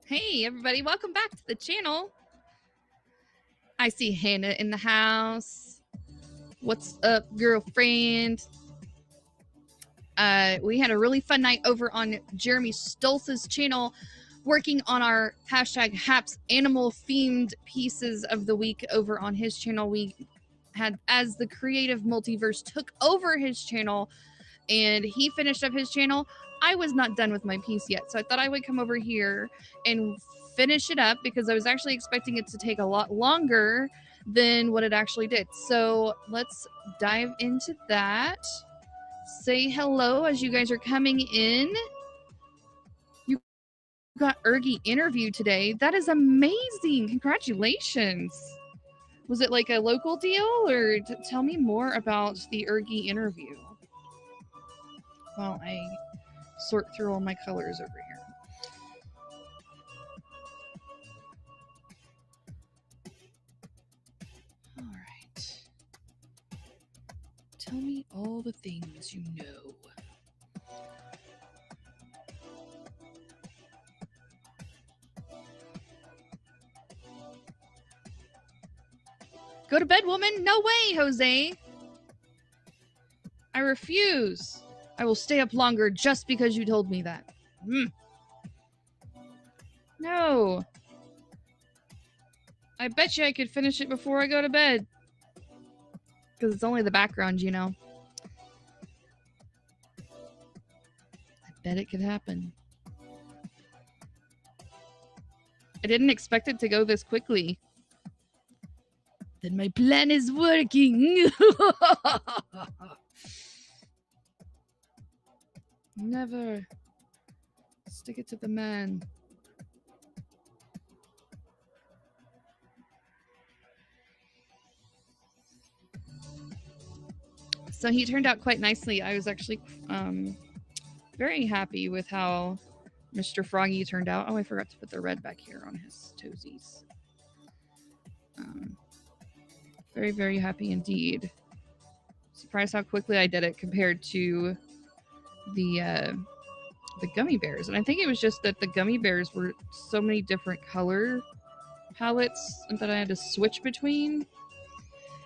Hey everybody, welcome back to the channel. I see Hannah in the house. What's up, girlfriend? We had a really fun night over on Jeremy Stoltz's channel working on our hashtag Haps animal themed pieces of the week over on his channel. We had, as the creative multiverse took over his channel and he finished up his channel, I was not done with my piece yet. So I thought I would come over here and finish it up because I was actually expecting it to take a lot longer than what it actually did. So let's dive into that. Say hello as you guys are coming in. You got Ergie interviewed today. That is amazing. Congratulations. Was it like a local deal, or tell me more about the Ergie interview while I sort through all my colors over here. All right. Tell me all the things you know. Go to bed, woman. No way, Jose. I refuse. I will stay up longer just because you told me that. No. I bet you I could finish it before I go to bed. Because it's only the background, you know. I bet it could happen. I didn't expect it to go this quickly. Then my plan is working. Never. Stick it to the man. So he turned out quite nicely. I was actually very happy with how Mr. Froggy turned out. Oh, I forgot to put the red back here on his toesies. Very, very happy indeed. Surprised how quickly I did it compared to the gummy bears. And I think it was just that the gummy bears were so many different color palettes that I had to switch between.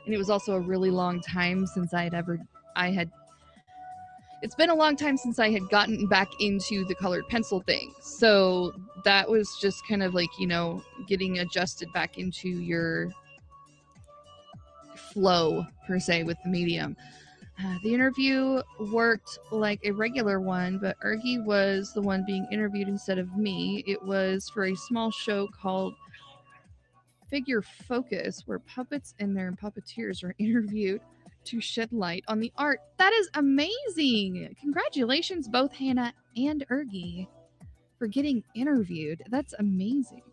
And it was also a really long time since it's been a long time since I had gotten back into the colored pencil thing. So that was just kind of like, you know, getting adjusted back into your flow, per se, with the medium. The interview worked like a regular one, but Ergie was the one being interviewed instead of me. It was for a small show called Figure Focus, where puppets and their puppeteers are interviewed to shed light on the art. That is amazing! Congratulations, both Hannah and Ergie, for getting interviewed. That's amazing.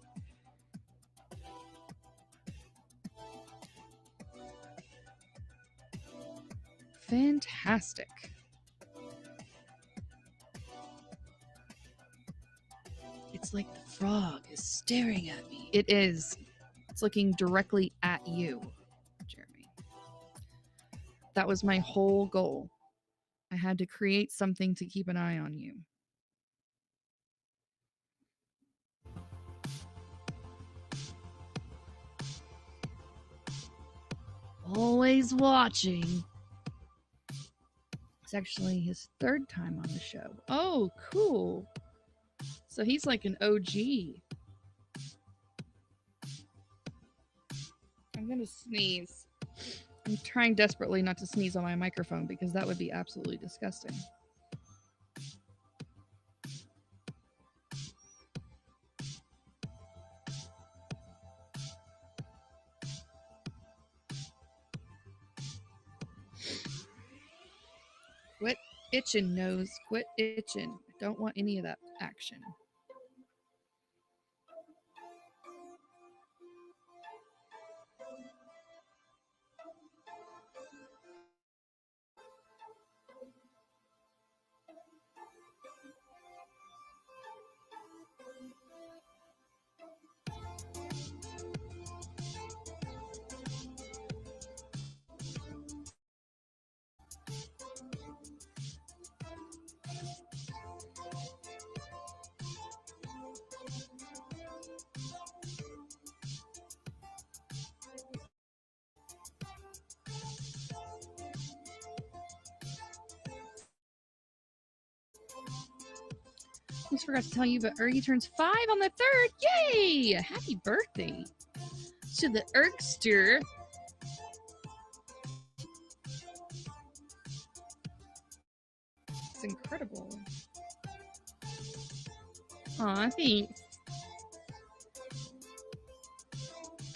Fantastic. It's like the frog is staring at me. It is. It's looking directly at you, Jeremy. That was my whole goal. I had to create something to keep an eye on you. Always watching. It's actually his third time on the show. Oh, cool. So he's like an OG. I'm gonna sneeze. I'm trying desperately not to sneeze on my microphone because that would be absolutely disgusting. Quit itching, nose. Quit itching. I don't want any of that action. Just forgot to tell you, but Ergie turns 5 on the 3rd. Yay! Happy birthday to the Ergster. It's incredible. Aw, thanks.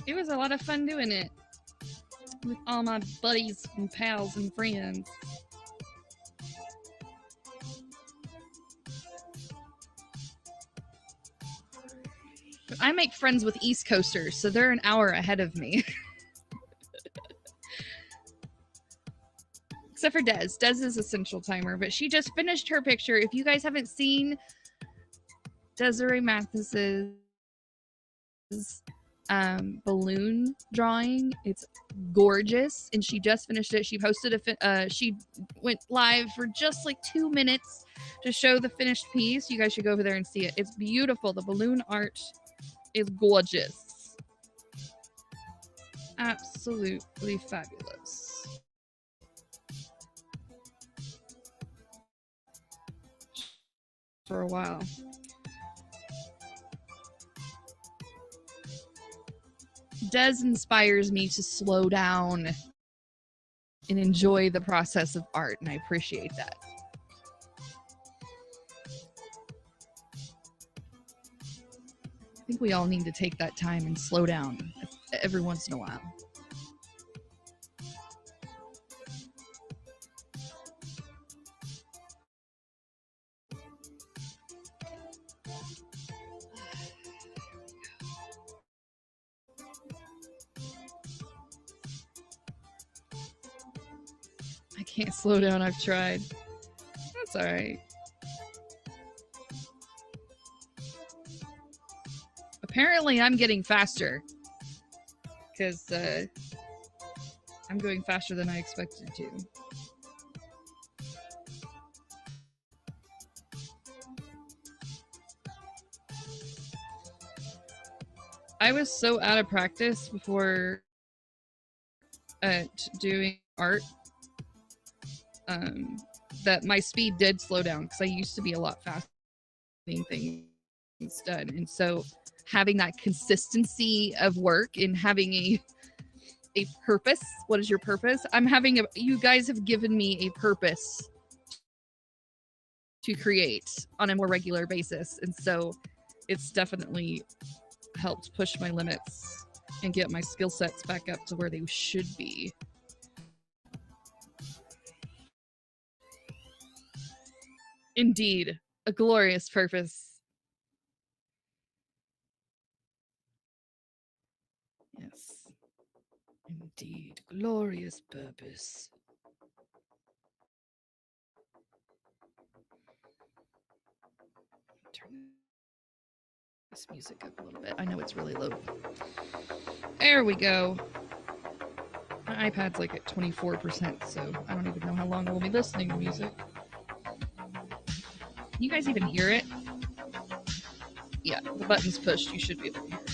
It was a lot of fun doing it with all my buddies and pals and friends. But I make friends with East Coasters, so they're an hour ahead of me. Except for Des. Des is a Central Timer, but she just finished her picture. If you guys haven't seen Desiree Mathis's balloon drawing, it's gorgeous, and she just finished it. She posted she went live for just like 2 minutes to show the finished piece. You guys should go over there and see it. It's beautiful. The balloon art is gorgeous. Absolutely fabulous. For a while. Des inspires me to slow down and enjoy the process of art, and I appreciate that. I think we all need to take that time and slow down every once in a while. I can't slow down, I've tried. That's all right. Apparently I'm getting faster because I'm going faster than I expected to. I was so out of practice before doing art that my speed did slow down, because I used to be a lot faster getting things done. And so having that consistency of work and having a purpose. What is your purpose? You guys have given me a purpose to create on a more regular basis. And so it's definitely helped push my limits and get my skill sets back up to where they should be. Indeed, a glorious purpose. Yes, indeed, glorious purpose. Turn this music up a little bit. I know it's really low. There we go. My iPad's like at 24%, so I don't even know how long we'll be listening to music. Can you guys even hear it? Yeah, the button's pushed. You should be able to hear it.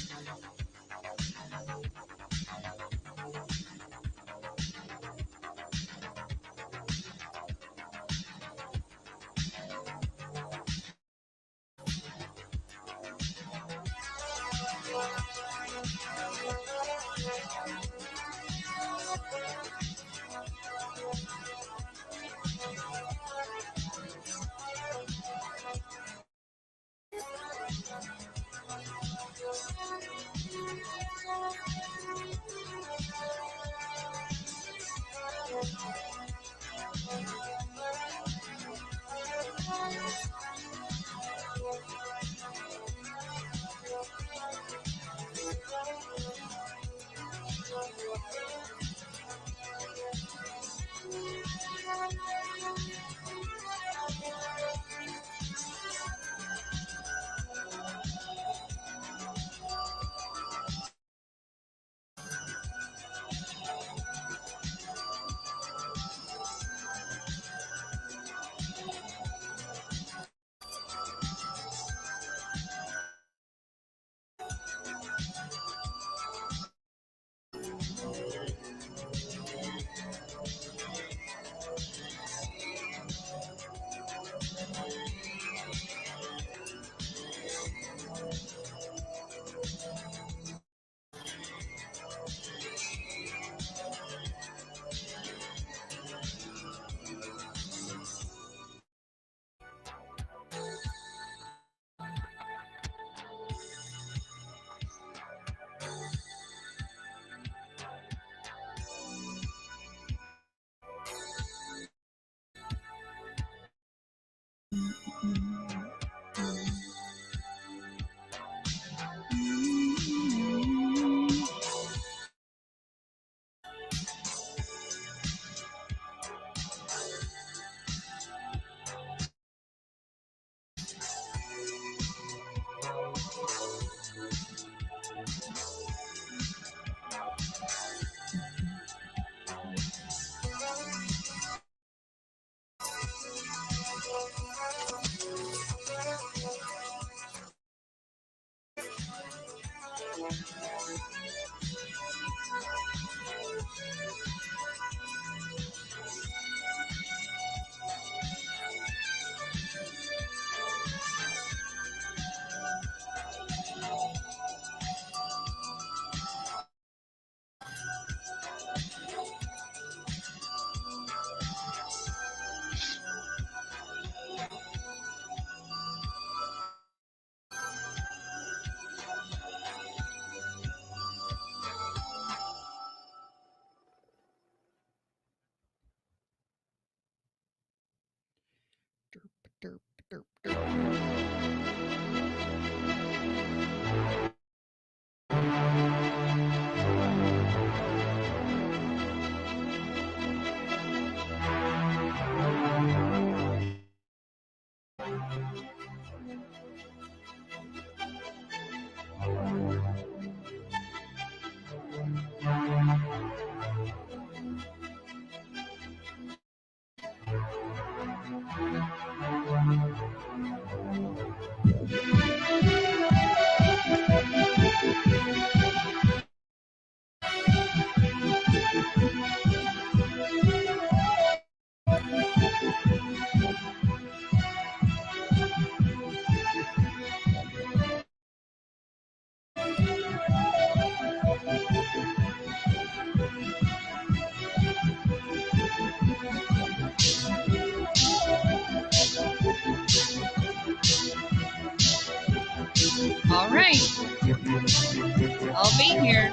Derp, derp, derp. All right. I'll be here.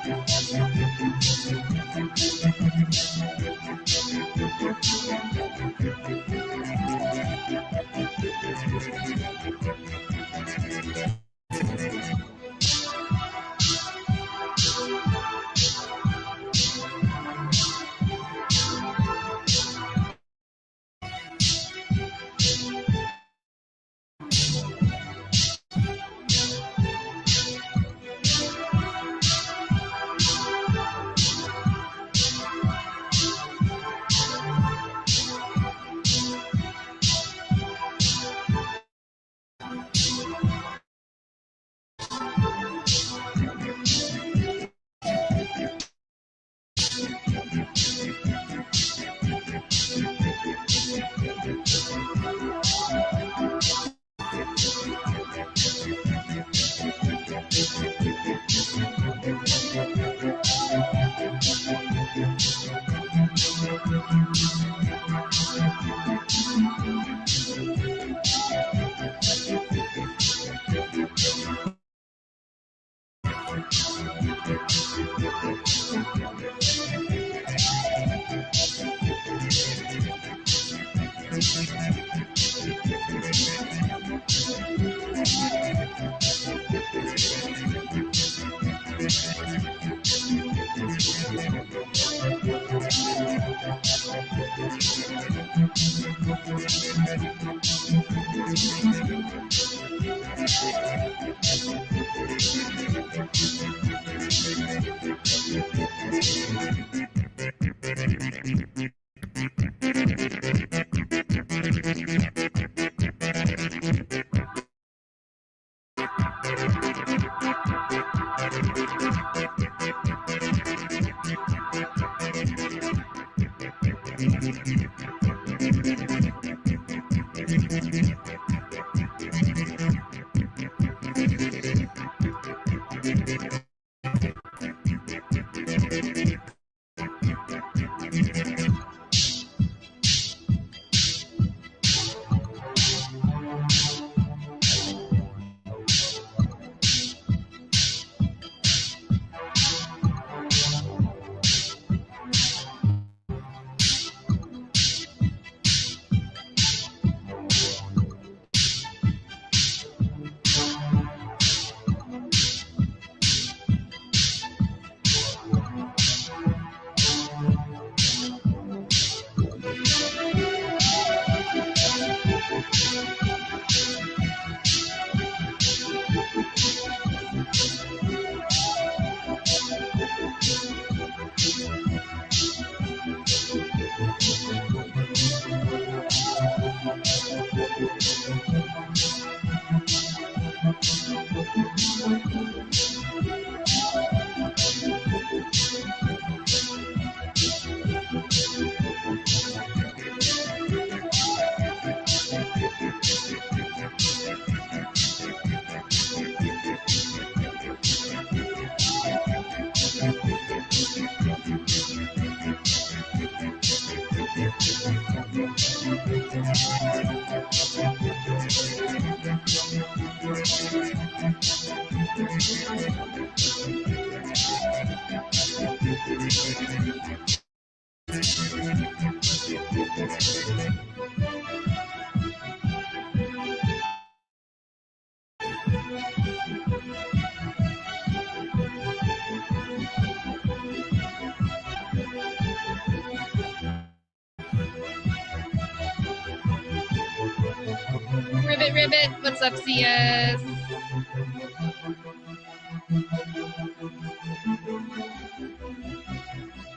Ribbit, what's up, CS?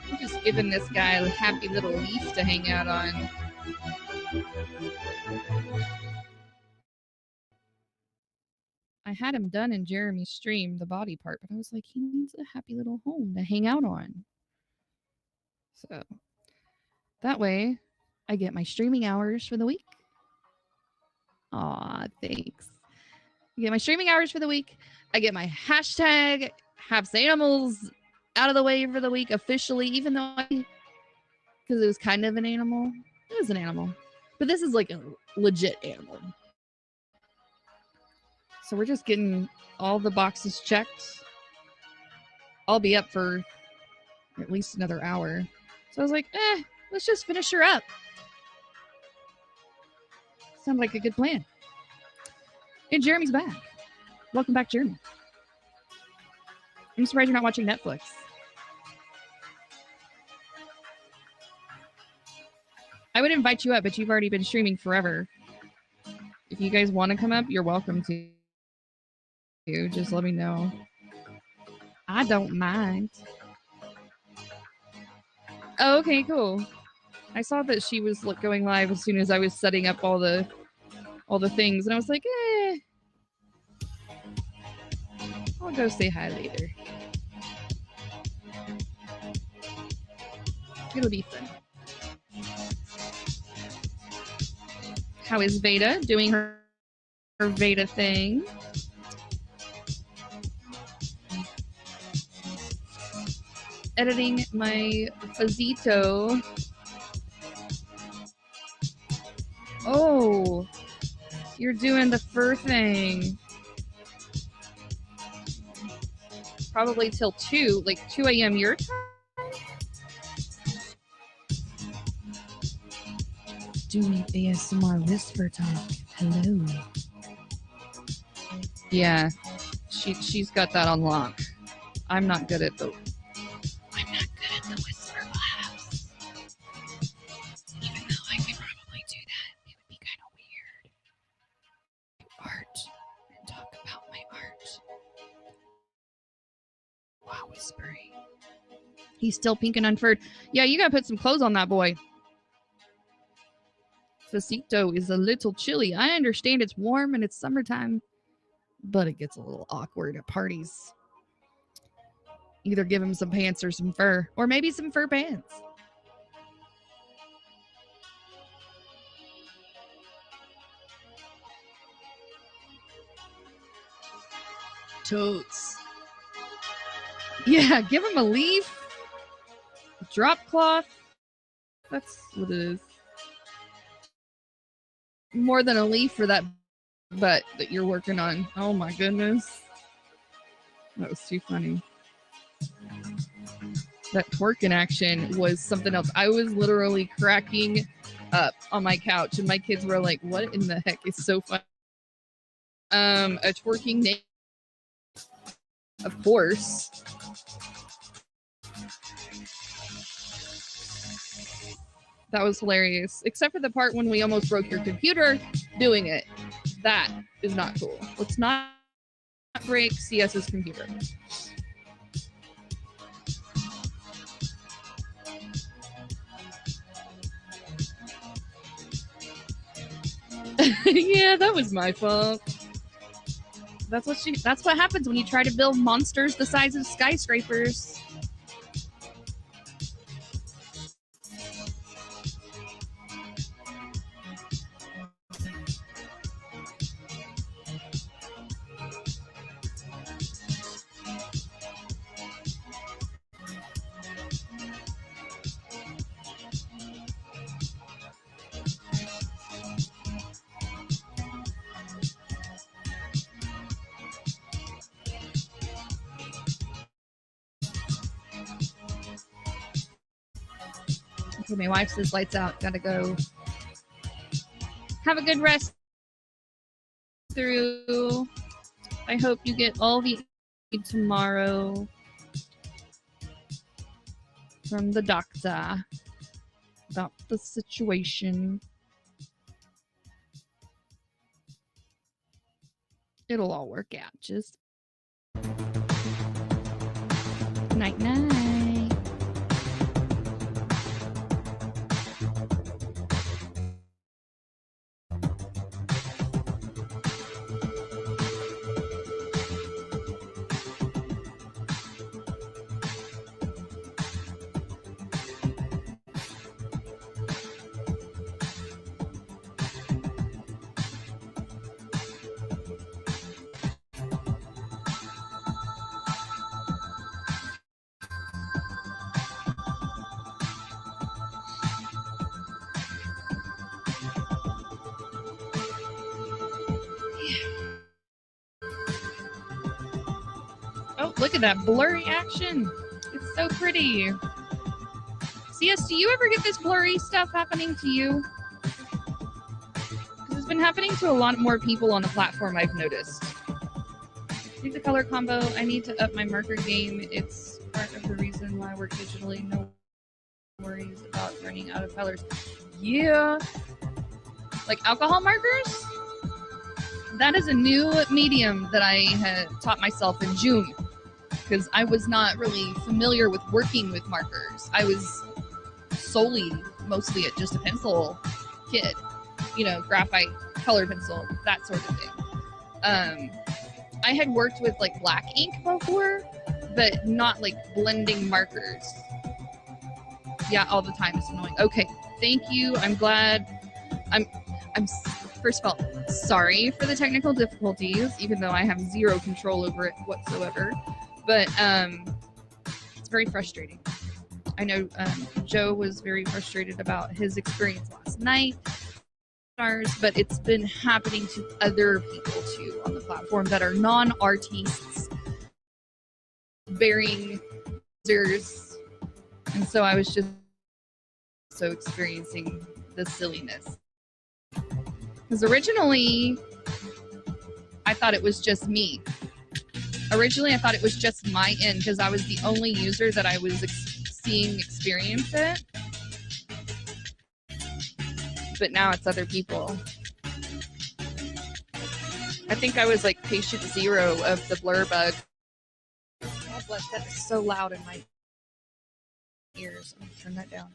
I'm just giving this guy a happy little leaf to hang out on. I had him done in Jeremy's stream, the body part, but I was like, he needs a happy little home to hang out on. So that way I get my streaming hours for the week. Aw, thanks. I get my streaming hours for the week. I get my hashtag Haps Animals out of the way for the week officially, even though because it was kind of an animal. It was an animal. But this is like a legit animal. So we're just getting all the boxes checked. I'll be up for at least another hour. So I was like, let's just finish her up. Sounds like a good plan. And Jeremy's back. Welcome back, Jeremy. I'm surprised you're not watching Netflix. I would invite you up, but you've already been streaming forever. If you guys want to come up, you're welcome to. Just let me know. I don't mind. Oh, okay, cool. I saw that she was going live as soon as I was setting up all the things, and I was like, I'll go say hi later. It'll be fun. How is Veda doing her Veda thing? Editing my Fazito. Oh, you're doing the fur thing. Probably till 2 a.m. your time? Doing ASMR whisper talk. Hello. Yeah, she's got that on lock. I'm not good at the whisper laughs. Even though I could probably do that, it would be kind of weird. Art and talk about my art while whispering. He's still pink and unfurred. Yeah, you gotta put some clothes on that boy. Facito is a little chilly. I understand it's warm and it's summertime, but it gets a little awkward at parties. Either give him some pants or some fur, or maybe some fur pants. Totes. Yeah, give him a leaf. Drop cloth. That's what it is. More than a leaf for that butt that you're working on. Oh my goodness. That was too funny. That twerk in action was something else. I was literally cracking up on my couch and my kids were like, what in the heck is so funny? A twerking naked, of course. That was hilarious. Except for the part when we almost broke your computer doing it. That is not cool. Let's not break CS's computer. Yeah, that was my fault. That's what happens when you try to build monsters the size of skyscrapers. So my wife says lights out, gotta go. Have a good rest through. I hope you get all the aid tomorrow from the doctor about the situation. It'll all work out. Just night night. Oh, look at that blurry action. It's so pretty. CS, do you ever get this blurry stuff happening to you? Because it's been happening to a lot more people on the platform, I've noticed. Need the color combo. I need to up my marker game. It's part of the reason why I work digitally. No worries about running out of colors. Yeah. Like alcohol markers? That is a new medium that I had taught myself in June, because I was not really familiar with working with markers. I was mostly at just a pencil kid, graphite, color pencil, that sort of thing. I had worked with like black ink before, but not like blending markers. Yeah, all the time. It's annoying. Okay, thank you. I'm glad. I'm first of all sorry for the technical difficulties, even though I have zero control over it whatsoever. But it's very frustrating. I know Joe was very frustrated about his experience last night, but it's been happening to other people too on the platform that are non-artists, bearing users, and so I was just so experiencing the silliness. Because originally, I thought it was just me. Originally, I thought it was just my end because I was the only user that I was seeing experience it. But now it's other people. I think I was like patient zero of the blur bug. God bless, that is so loud in my ears. I'm gonna turn that down.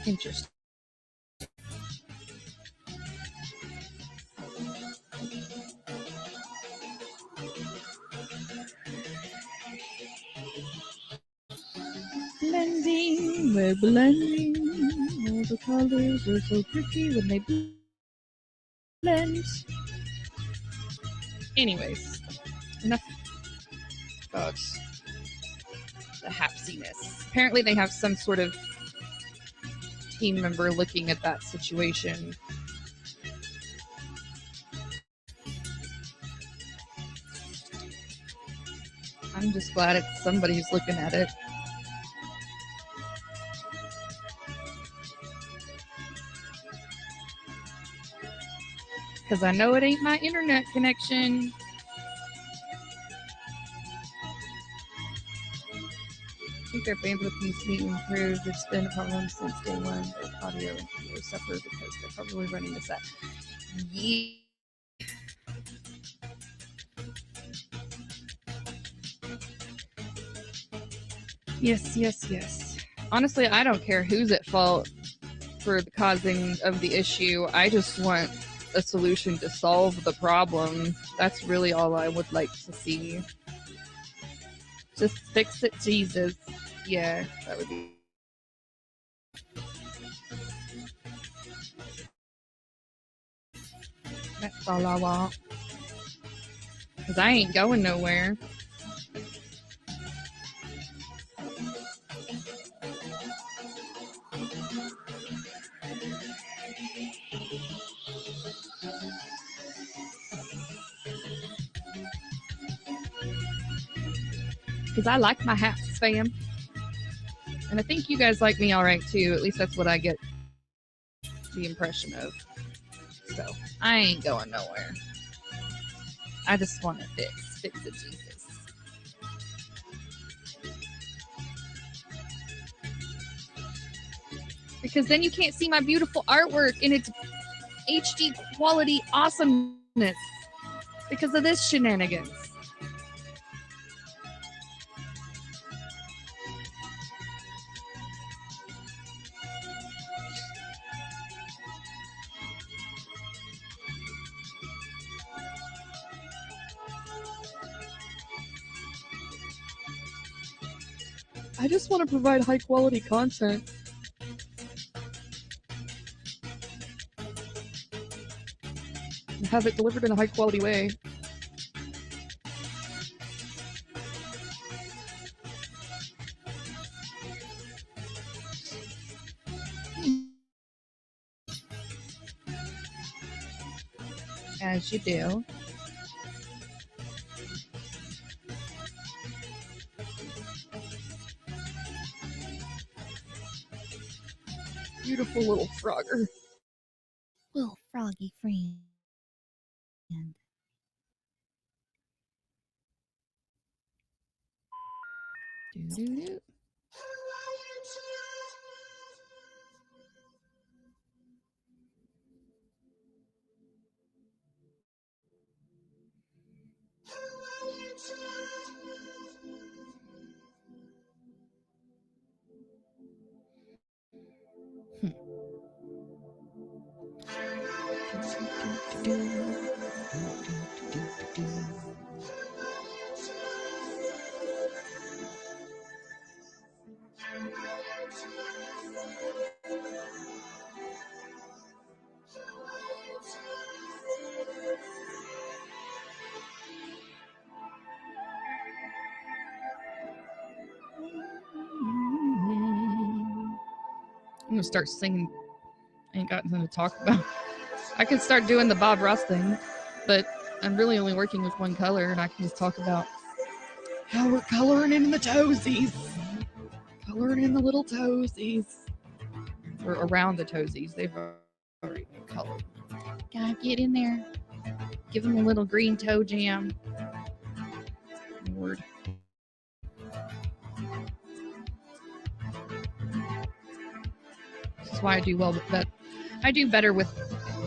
Interesting. Blending, we're blending. All the colors are so pretty when they blend. Anyways, enough about the hapsiness. Apparently they have some sort of team member looking at that situation. I'm just glad it's somebody's looking at it. Because I know it ain't my internet connection. I think their bandwidth needs to be improved. It's been a problem since day one. Their audio will suffer because they're probably running this at. Yeah. Yes. Honestly, I don't care who's at fault for the causing of the issue. I just want a solution to solve the problem. That's really all I would like to see. Just fix it, Jesus. Yeah, that would be. That's all I want. Because I ain't going nowhere. because I like my hats, fam. And I think you guys like me all right, too. At least that's what I get the impression of. So I ain't going nowhere. I just want to fix it, Jesus. Because then you can't see my beautiful artwork in its HD quality awesomeness because of this shenanigans. I just want to provide high quality content. And have it delivered in a high quality way. As you do. Beautiful little frogger. Little froggy friend. Do-do-do. I'm gonna start singing. I ain't got nothing to talk about. I could start doing the Bob Ross thing, but I'm really only working with one color, and I can just talk about how we're coloring in the toesies. Coloring in the little toesies. Or around the toesies. They've already been colored. Gotta get in there. Give them a little green toe jam. Lord. This is why I do well with that. I do better with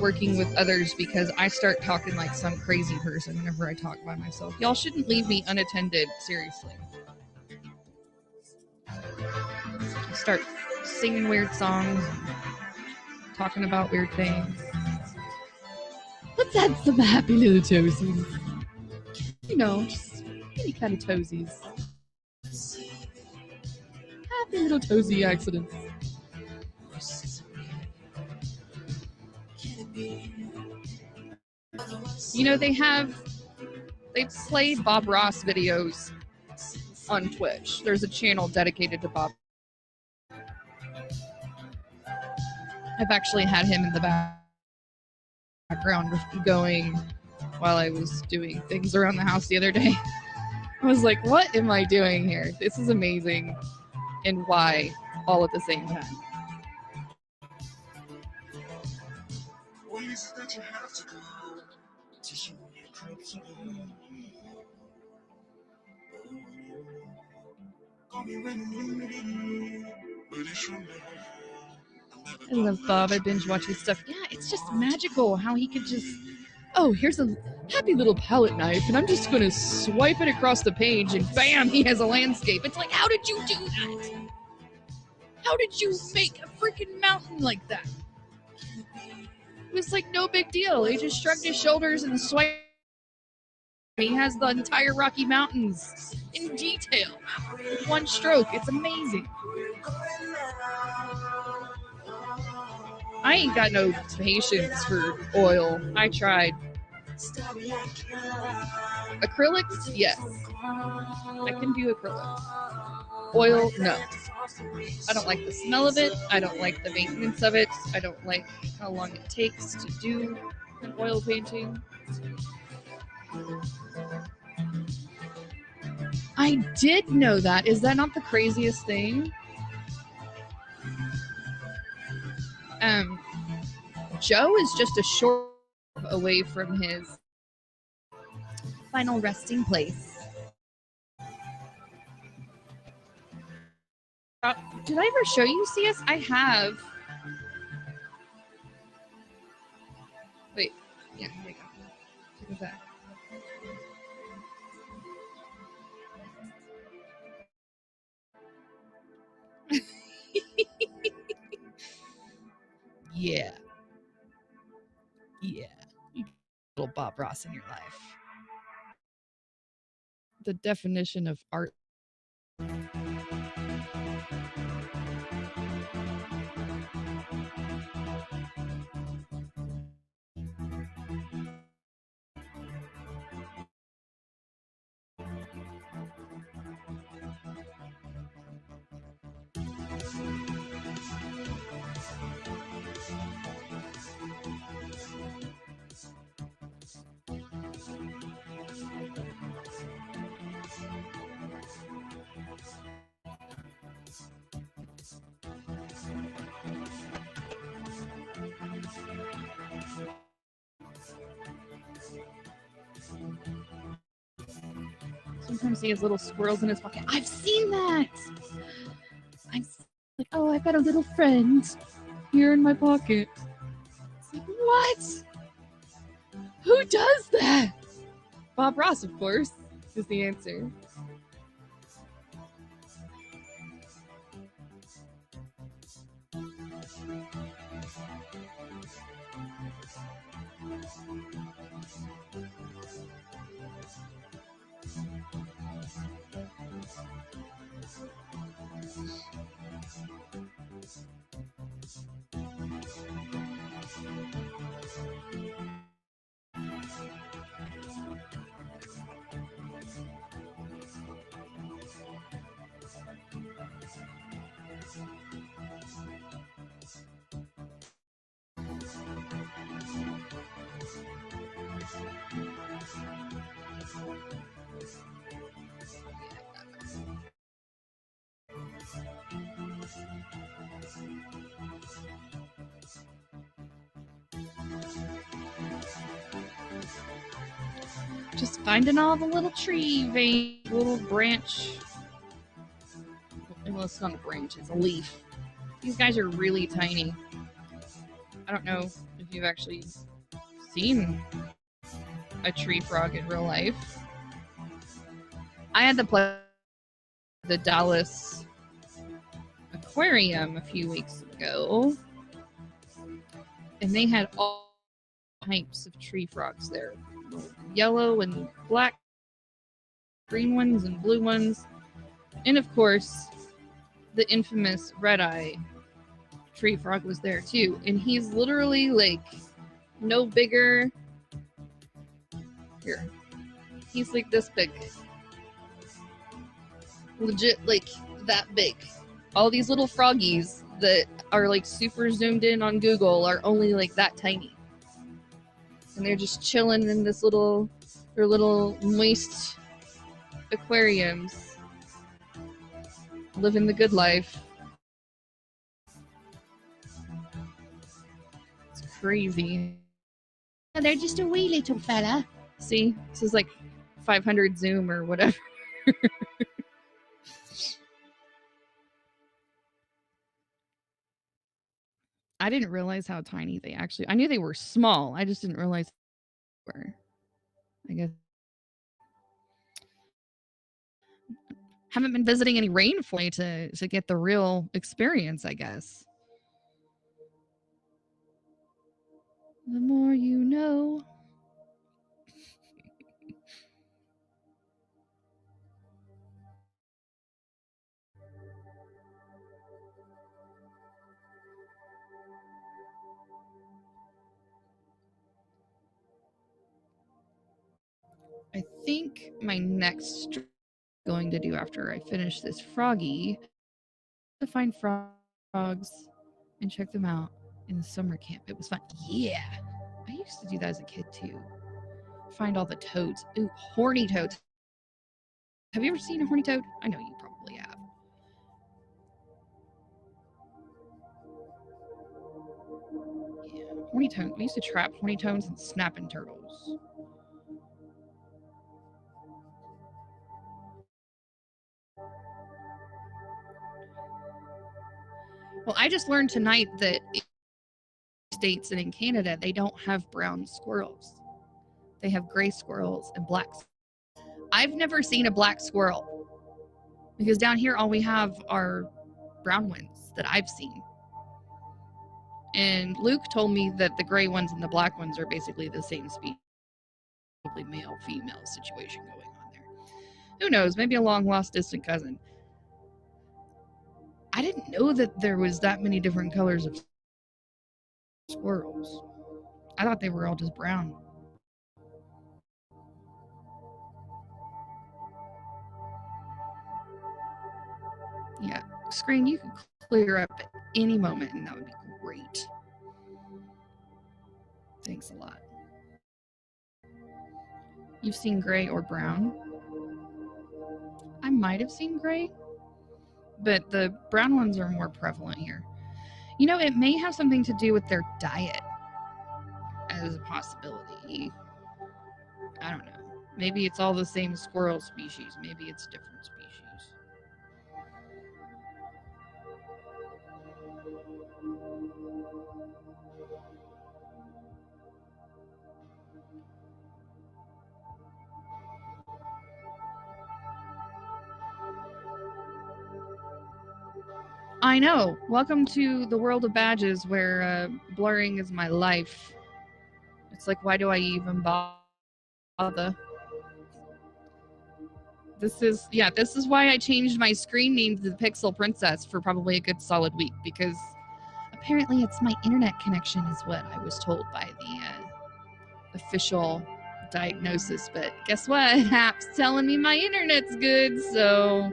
working with others because I start talking like some crazy person whenever I talk by myself. Y'all shouldn't leave me unattended, seriously. Start singing weird songs, talking about weird things. Let's add some happy little toesies. You know, just any kind of toesies. Happy little toesy accidents. You know, they play Bob Ross videos on Twitch. There's a channel dedicated to Bob. I've actually had him in the background going while I was doing things around the house the other day. I was like, what am I doing here? This is amazing. And why all at the same time? I love Bob. I binge watch his stuff. Yeah, it's just magical how he could just, oh, here's a happy little palette knife, and I'm just going to swipe it across the page, and bam, he has a landscape. It's like, how did you do that? How did you make a freaking mountain like that? It was like no big deal. He just shrugged his shoulders and swiped. He has the entire Rocky Mountains in detail with one stroke. It's amazing. I ain't got no patience for oil. I tried. Acrylics, yes. I can do acrylics. Oil, no. I don't like the smell of it. I don't like the maintenance of it. I don't like how long it takes to do an oil painting. I did know that. Is that not the craziest thing? Joe is just a short away from his final resting place. Did I ever show you CS? I have. Wait, yeah, here we go. Look at that. Yeah. Yeah. Little Bob Ross in your life. The definition of art. Sometimes he has little squirrels in his pocket. I've seen that. I'm like, oh, I've got a little friend here in my pocket. It's like, what? Who does that? Bob Ross, of course, is the answer. Just finding all the little tree vein, little branch. Well, it's not a branch, it's a leaf. These guys are really tiny. I don't know if you've actually seen a tree frog in real life. I had the pleasure of the Dallas Aquarium a few weeks ago, and they had all types of tree frogs there. Yellow and black, green ones and blue ones, and of course, the infamous red-eye tree frog was there too. And he's literally like no bigger. Here, he's like this big, legit like that big. All these little froggies that are like super zoomed in on Google are only like that tiny, and they're just chilling in this their little moist aquariums, living the good life. It's crazy. They're just a wee little fella. See, this is like 500 zoom or whatever. I didn't realize how tiny they actually. I knew they were small. I just didn't realize they were. I guess haven't been visiting any rainforest to get the real experience. I guess. The more you know. I think my next going to do after I finish this froggy to find frogs and check them out in the summer camp. It was fun. Yeah. I used to do that as a kid too. Find all the toads. Ooh, horny toads. Have you ever seen a horny toad? I know you probably have. Yeah, horny toad. We used to trap horny toads and snapping turtles. Well, I just learned tonight that in the States and in Canada, they don't have brown squirrels. They have gray squirrels and black. I've never seen a black squirrel because down here all we have are brown ones that I've seen. And Luke told me that the gray ones and the black ones are basically the same species. Probably male-female situation going on there. Who knows? Maybe a long-lost distant cousin. I didn't know that there was that many different colors of squirrels. I thought they were all just brown. Yeah, screen, you can clear up at any moment, and that would be great. Thanks a lot. You've seen gray or brown? I might have seen gray, but the brown ones are more prevalent here. You know, it may have something to do with their diet as a possibility. I don't know. Maybe it's all the same squirrel species. Maybe it's different species. I know. Welcome to the world of badges where blurring is my life. It's like, why do I even bother? This is why I changed my screen name to the Pixel Princess for probably a good solid week, because apparently it's my internet connection is what I was told by the official diagnosis. But guess what? App's telling me my internet's good, so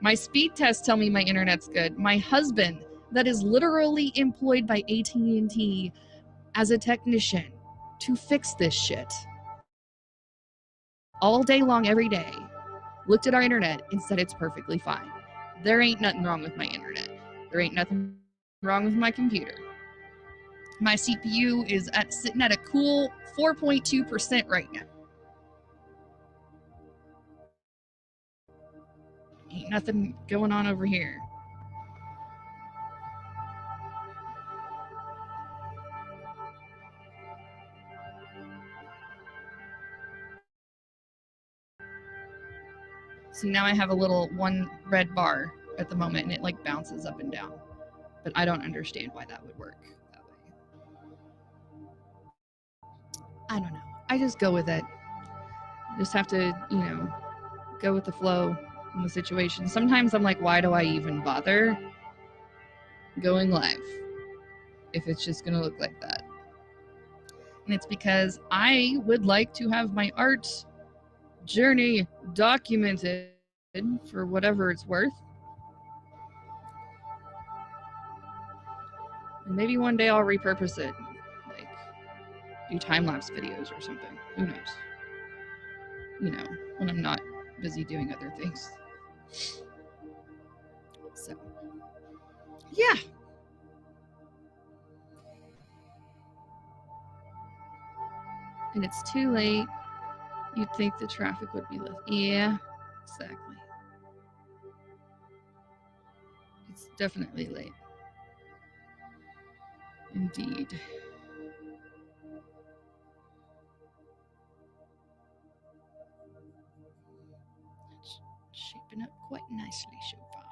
my speed tests tell me my internet's good. My husband, that is literally employed by AT&T as a technician to fix this shit all day long, every day, looked at our internet and said it's perfectly fine. There ain't nothing wrong with my internet. There ain't nothing wrong with my computer. My CPU is sitting at a cool 4.2% right now. Ain't nothing going on over here. See, now I have a little one red bar at the moment, and it like bounces up and down. But I don't understand why that would work that way. I don't know. I just go with it. Just have to, go with the flow in the situation. Sometimes I'm like, why do I even bother going live if it's just going to look like that? And it's because I would like to have my art journey documented for whatever it's worth. And maybe one day I'll repurpose it, like do time-lapse videos or something. Who knows? When I'm not busy doing other things. So, yeah. And it's too late. You'd think the traffic would be less. Yeah, exactly. It's definitely late. Indeed. It's shaping up quite nicely so far.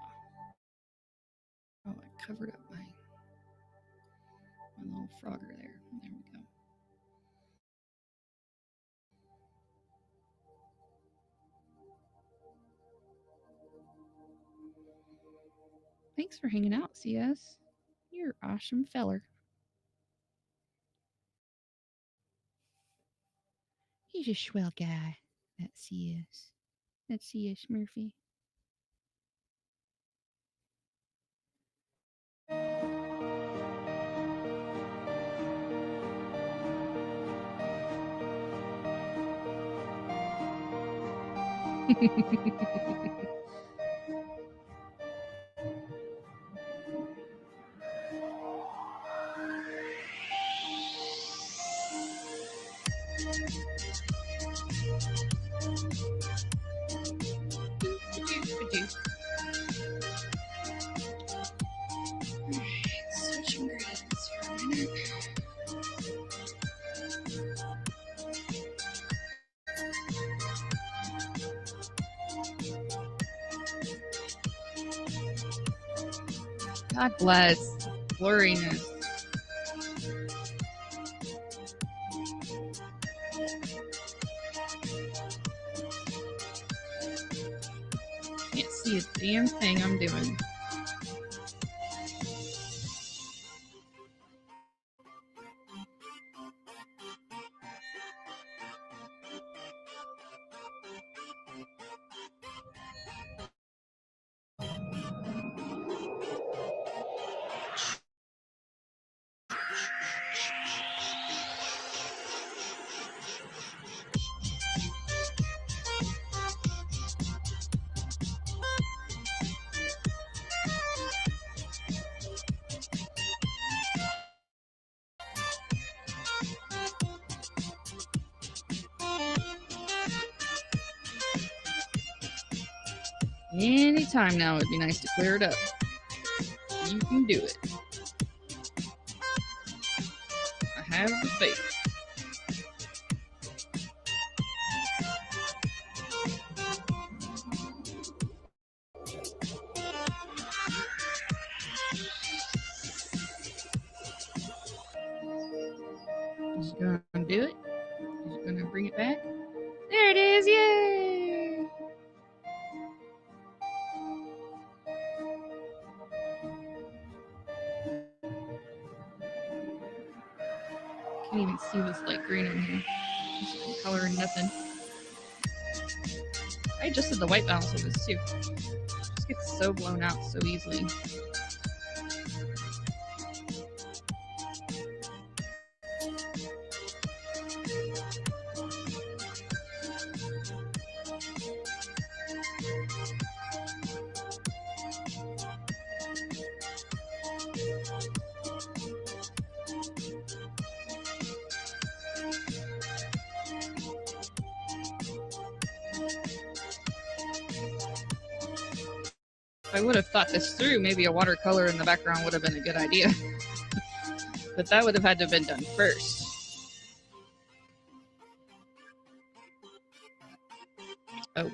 Oh, I covered up my little frogger there. There we go. Thanks for hanging out, CS. You're an awesome feller. He's a swell guy, that CS. That CS Murphy. Switching grades for a minute. God bless. Blurriness. Can't see a damn thing I'm doing. Anytime now would be nice to clear it up. You can do it. I have the faith. Just gonna do it. Just gonna bring it back. There it is! Yay! Can't even see this light green in here. Just color and nothing. I adjusted the white balance of this too. It just gets so blown out so easily. If I would have thought this through, maybe a watercolor in the background would have been a good idea. But that would have had to have been done first. Oh well.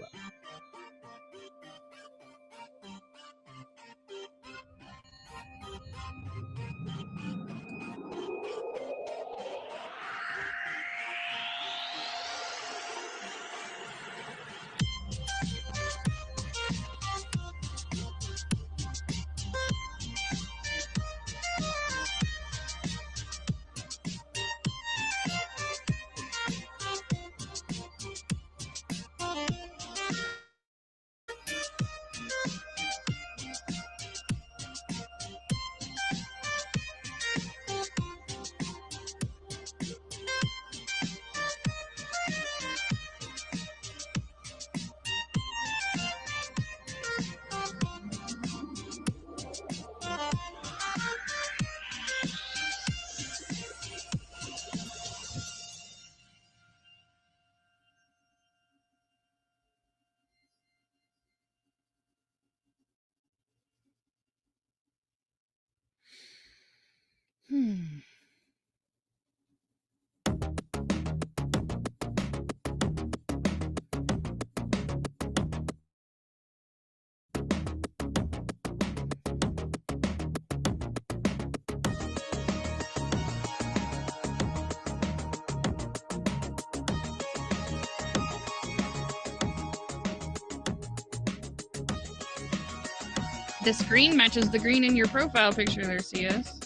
This green matches the green in your profile picture there, CS.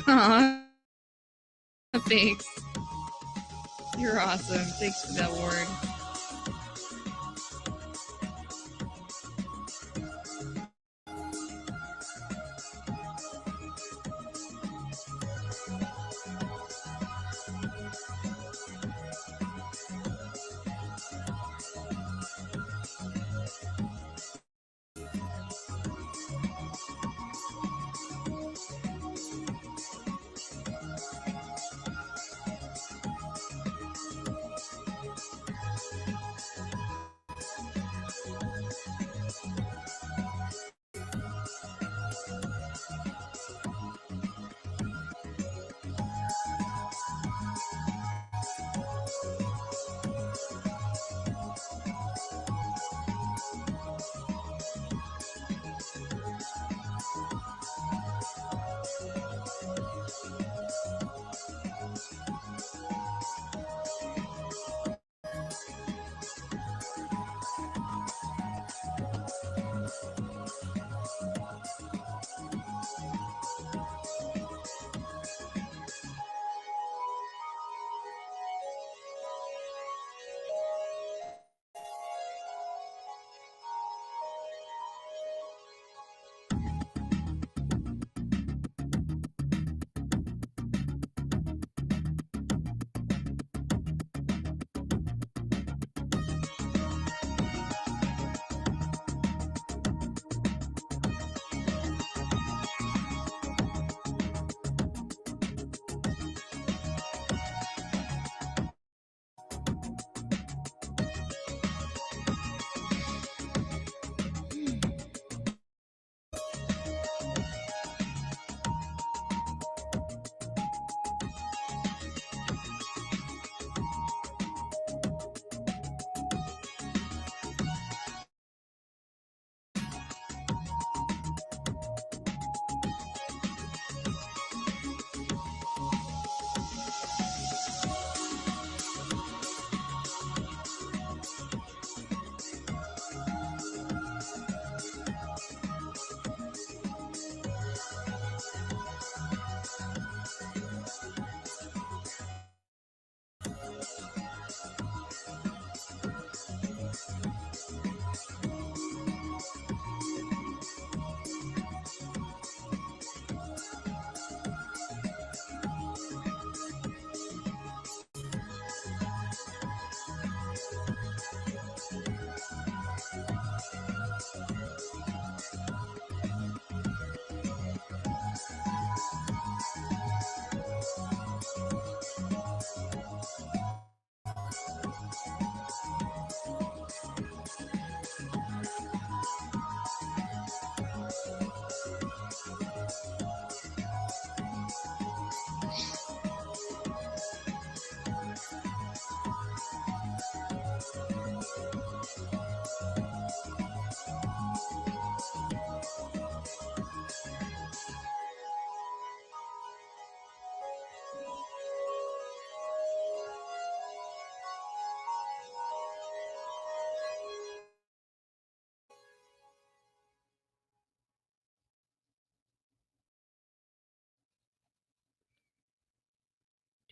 Aww. Thanks. You're awesome. Thanks for that award.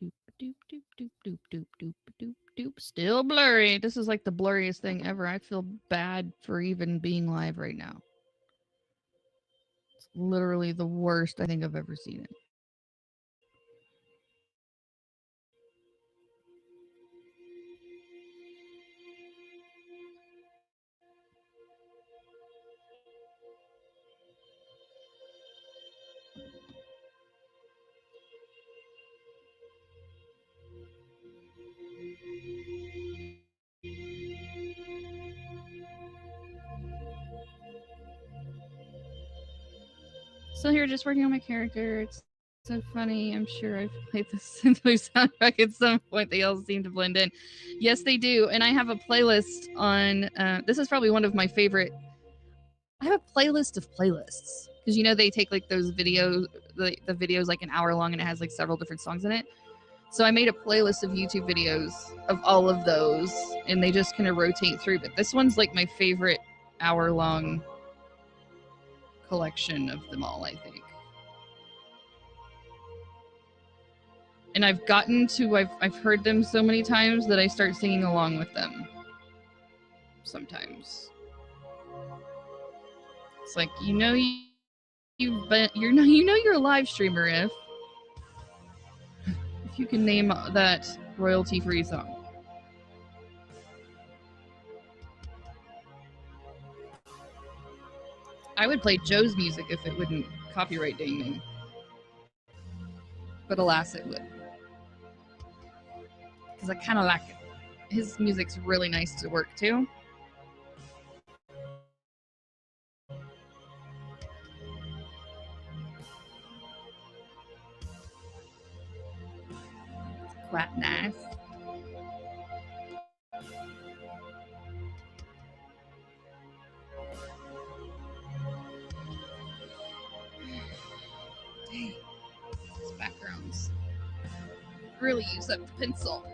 Doop, doop, doop, doop, doop, doop, doop, doop, doop. Still blurry. This is like the blurriest thing ever. I feel bad for even being live right now. It's literally the worst I think I've ever seen it. Still here just working on my character. It's so funny. I'm sure I've played this Synthwave soundtrack at some point. They all seem to blend in. Yes, they do. And I have a playlist on, this is probably one of my favorite. I have a playlist of playlists. Because, you know, they take like those videos, the video's like an hour long and it has like several different songs in it. So I made a playlist of YouTube videos of all of those and they just kind of rotate through. But this one's like my favorite hour long collection of them all, I think. And I've gotten to, I've heard them so many times that I start singing along with them. Sometimes. It's like, you know you're a live streamer if you can name that royalty-free song. I would play Joe's music if it wouldn't copyright ding me. But alas, it would. Because I kind of like it. His music's really nice to work to. Quite nice. Dang. These backgrounds really use up the pencil.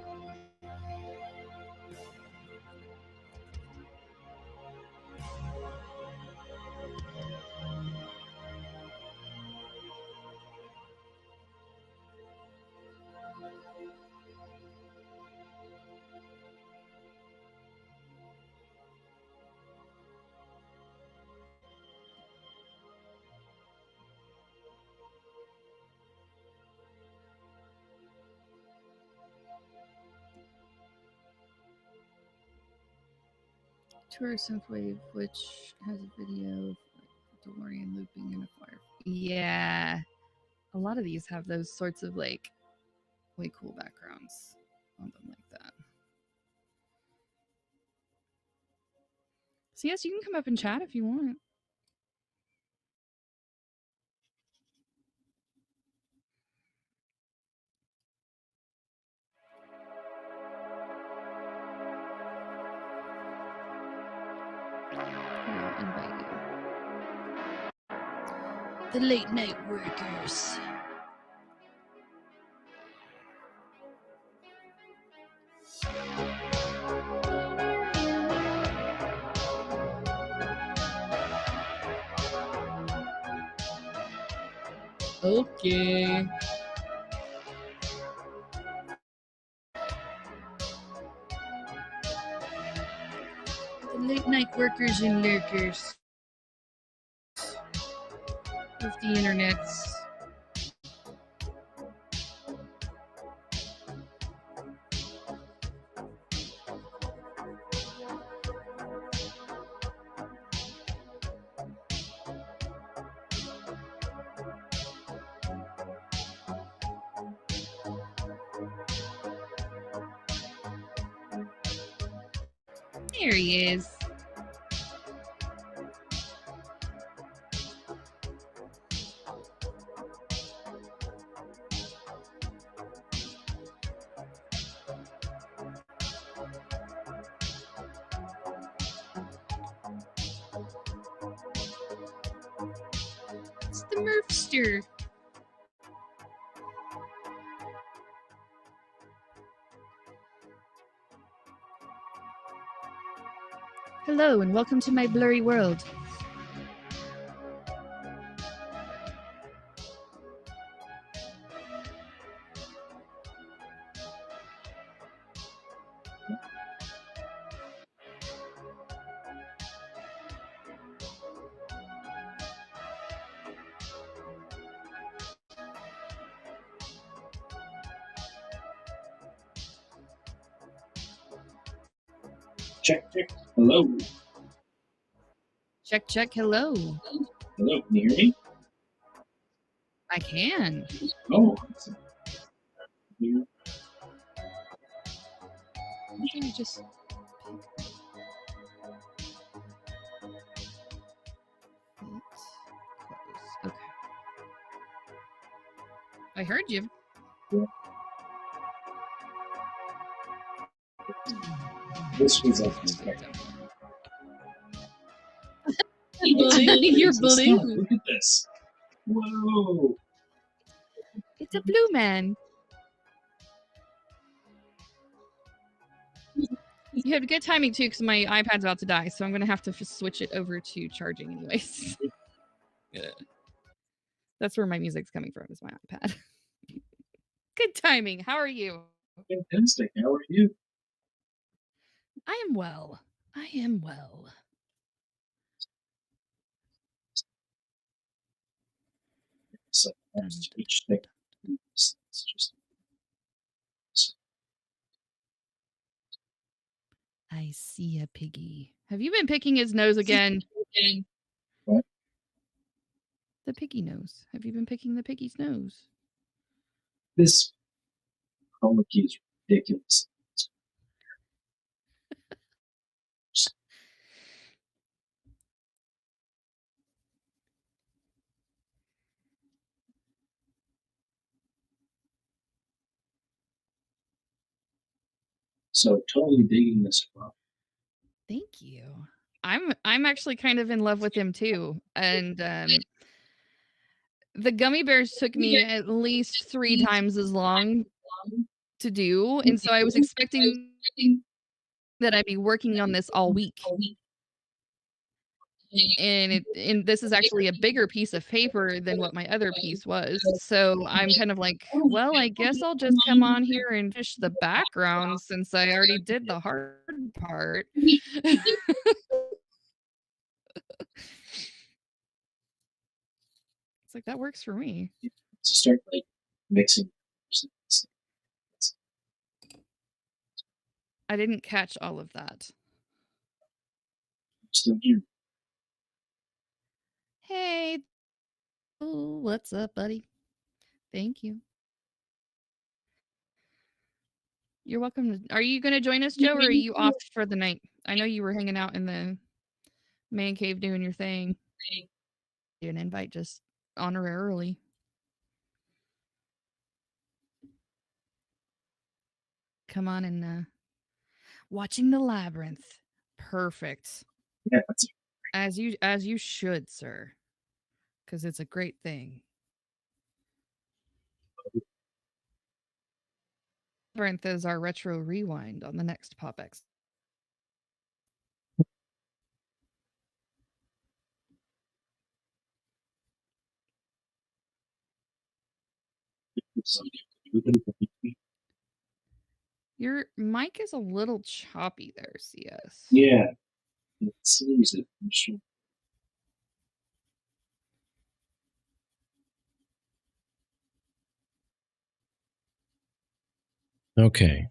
Tour Synthwave, which has a video of DeLorean looping in a fire. Yeah. A lot of these have those sorts of like way cool backgrounds on them like that. So yes, you can come up and chat if you want. I'll invite you. The late night workers. Okay. The late night workers and lurkers of the internets. There he is. It's the Murphster. Hello and welcome to my blurry world. Check, check. Hello. Check, check. Hello. Hello. Can you hear me? I can. Oh. Here. Why don't you just okay. I heard you. This was a You're blue. Look at this. Whoa. It's a blue man. You had good timing too, because my iPad's about to die, so I'm gonna have to switch it over to charging anyways. Yeah. That's where my music's coming from, is my iPad. Good timing. How are you? Fantastic. How are you? I am well. I am well. So Dun, that's dun, each dun, thing. dun. It's just I see a piggy. Have you been picking his nose again? what? The piggy nose. Have you been picking the piggy's nose? This chroma key is ridiculous. So totally digging this one. Thank you. I'm actually kind of in love with him too. And the gummy bears took me at least 3 times as long to do, and so I was expecting that I'd be working on this all week. And this is actually a bigger piece of paper than what my other piece was. So I'm kind of like, well, I guess I'll just come on here and finish the background since I already did the hard part. It's like that works for me. To start like mixing. I didn't catch all of that. Still here. Hey. Oh, what's up, buddy? Thank you. You're welcome. Are you going to join us, Joe, or are you off for the night? I know you were hanging out in the man cave doing your thing. An invite just honorarily. Come on and watching the labyrinth. Perfect. Yeah, that's As you should, sir. Because it's a great thing. Labyrinth is our retro rewind on the next PopX. Your mic is a little choppy there, CS. yeah. It seems it. I'm sure. Okay.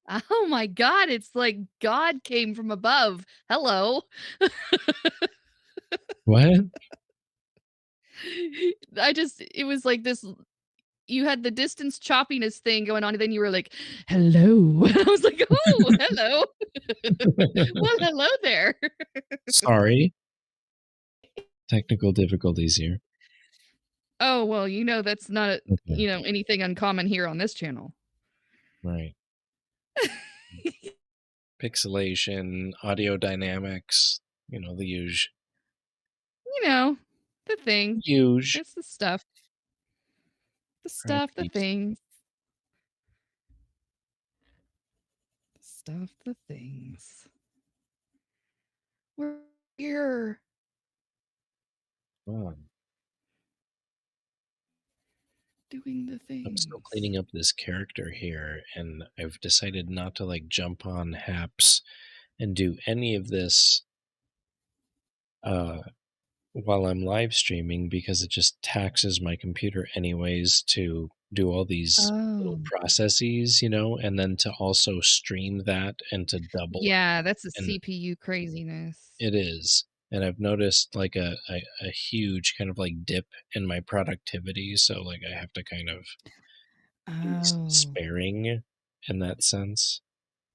Oh my god, it's like God came from above. Hello. What? It was like this. You had the distance choppiness thing going on, and then you were like, hello. I was like, oh, hello. Well, hello there. Sorry. Technical difficulties here. Oh, well, that's not, Okay. anything uncommon here on this channel. Right. Pixelation, audio dynamics, the usual. The thing. Huge. It's the stuff. The stuff, the Right. things. The stuff, the things. We're here. Wow. Doing the things. I'm still cleaning up this character here, and I've decided not to jump on Haps and do any of this while I'm live streaming because it just taxes my computer anyways to do all these little processes, and then to also stream that and to double it. Yeah, that's a And CPU craziness. it is. And I've noticed a huge kind of dip in my productivity. So I have to kind of be sparing in that sense.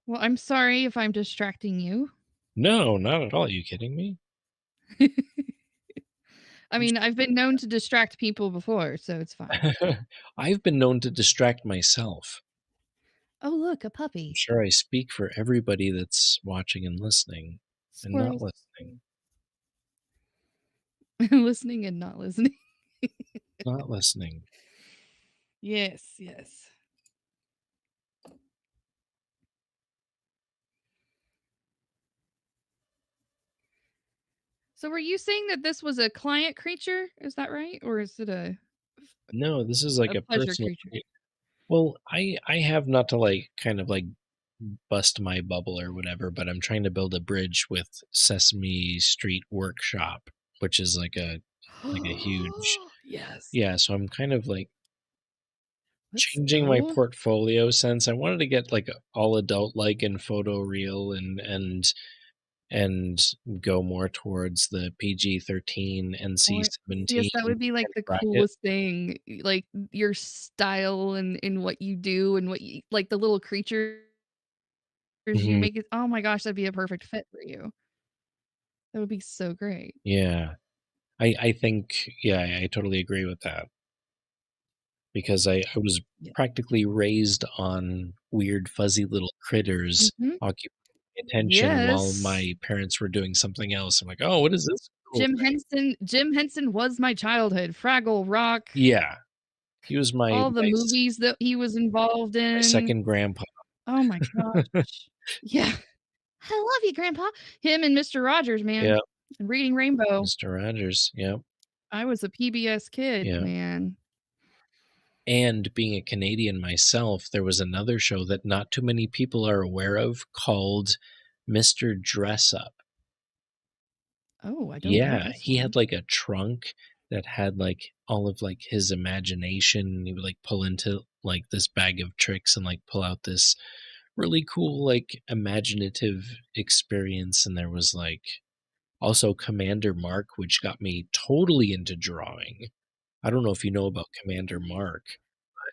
Well, I'm sorry if I'm distracting you. No, not at all. Are you kidding me? I mean, I've been known to distract people before, so it's fine. I've been known to distract myself. Oh, look, a I'm puppy. sure I speak for everybody that's watching and listening and not Squirrels. listening. Listening and not listening. Not listening. Yes, yes. So were you saying that this was a client creature? Is that right? Or is it a No, this is like A a pleasure personal creature. trait. Well, I have not to like kind of like bust my bubble or whatever, but I'm trying to build a bridge with Sesame Street Workshop, which is like a huge Yes. yeah, so I'm kind of like Let's changing my go. portfolio since I wanted to get like all adult like and photo real and go more towards the PG-13 Oh, yes, NC-17 that would be, like, kind the of bracket. coolest thing, like, your style and what you do and what you like, the little creatures you Mhm. make it oh my gosh, that'd be a perfect fit for you. That would be so great. Yeah. I think yeah, I totally agree with that because I was Yeah. practically raised on weird fuzzy little critters Mhm. occupying my attention while Yes. my parents were doing something else. I'm like, "Oh, what is this cool thing?" Jim Henson was my childhood. Fraggle Rock, Yeah. He was my all the movies that he was involved my in. second grandpa. Oh my gosh. Yeah. I love you, grandpa. Him and Mr. Rogers, man. Yeah, Reading Rainbow. Mr. Rogers, yep, I was a PBS kid, yeah. man. And being a Canadian myself, there was another show that not too many people are aware of called Mr. Dress Up. Oh, I don't know Yeah, this he one. had, like, a trunk that had, like, all of, like, his imagination, he would, like, pull into, like, this bag of tricks and, like, pull out this really cool, like, imaginative experience, and there was, like, also Commander Mark, which got me totally into drawing. I don't know if you know about Commander Mark.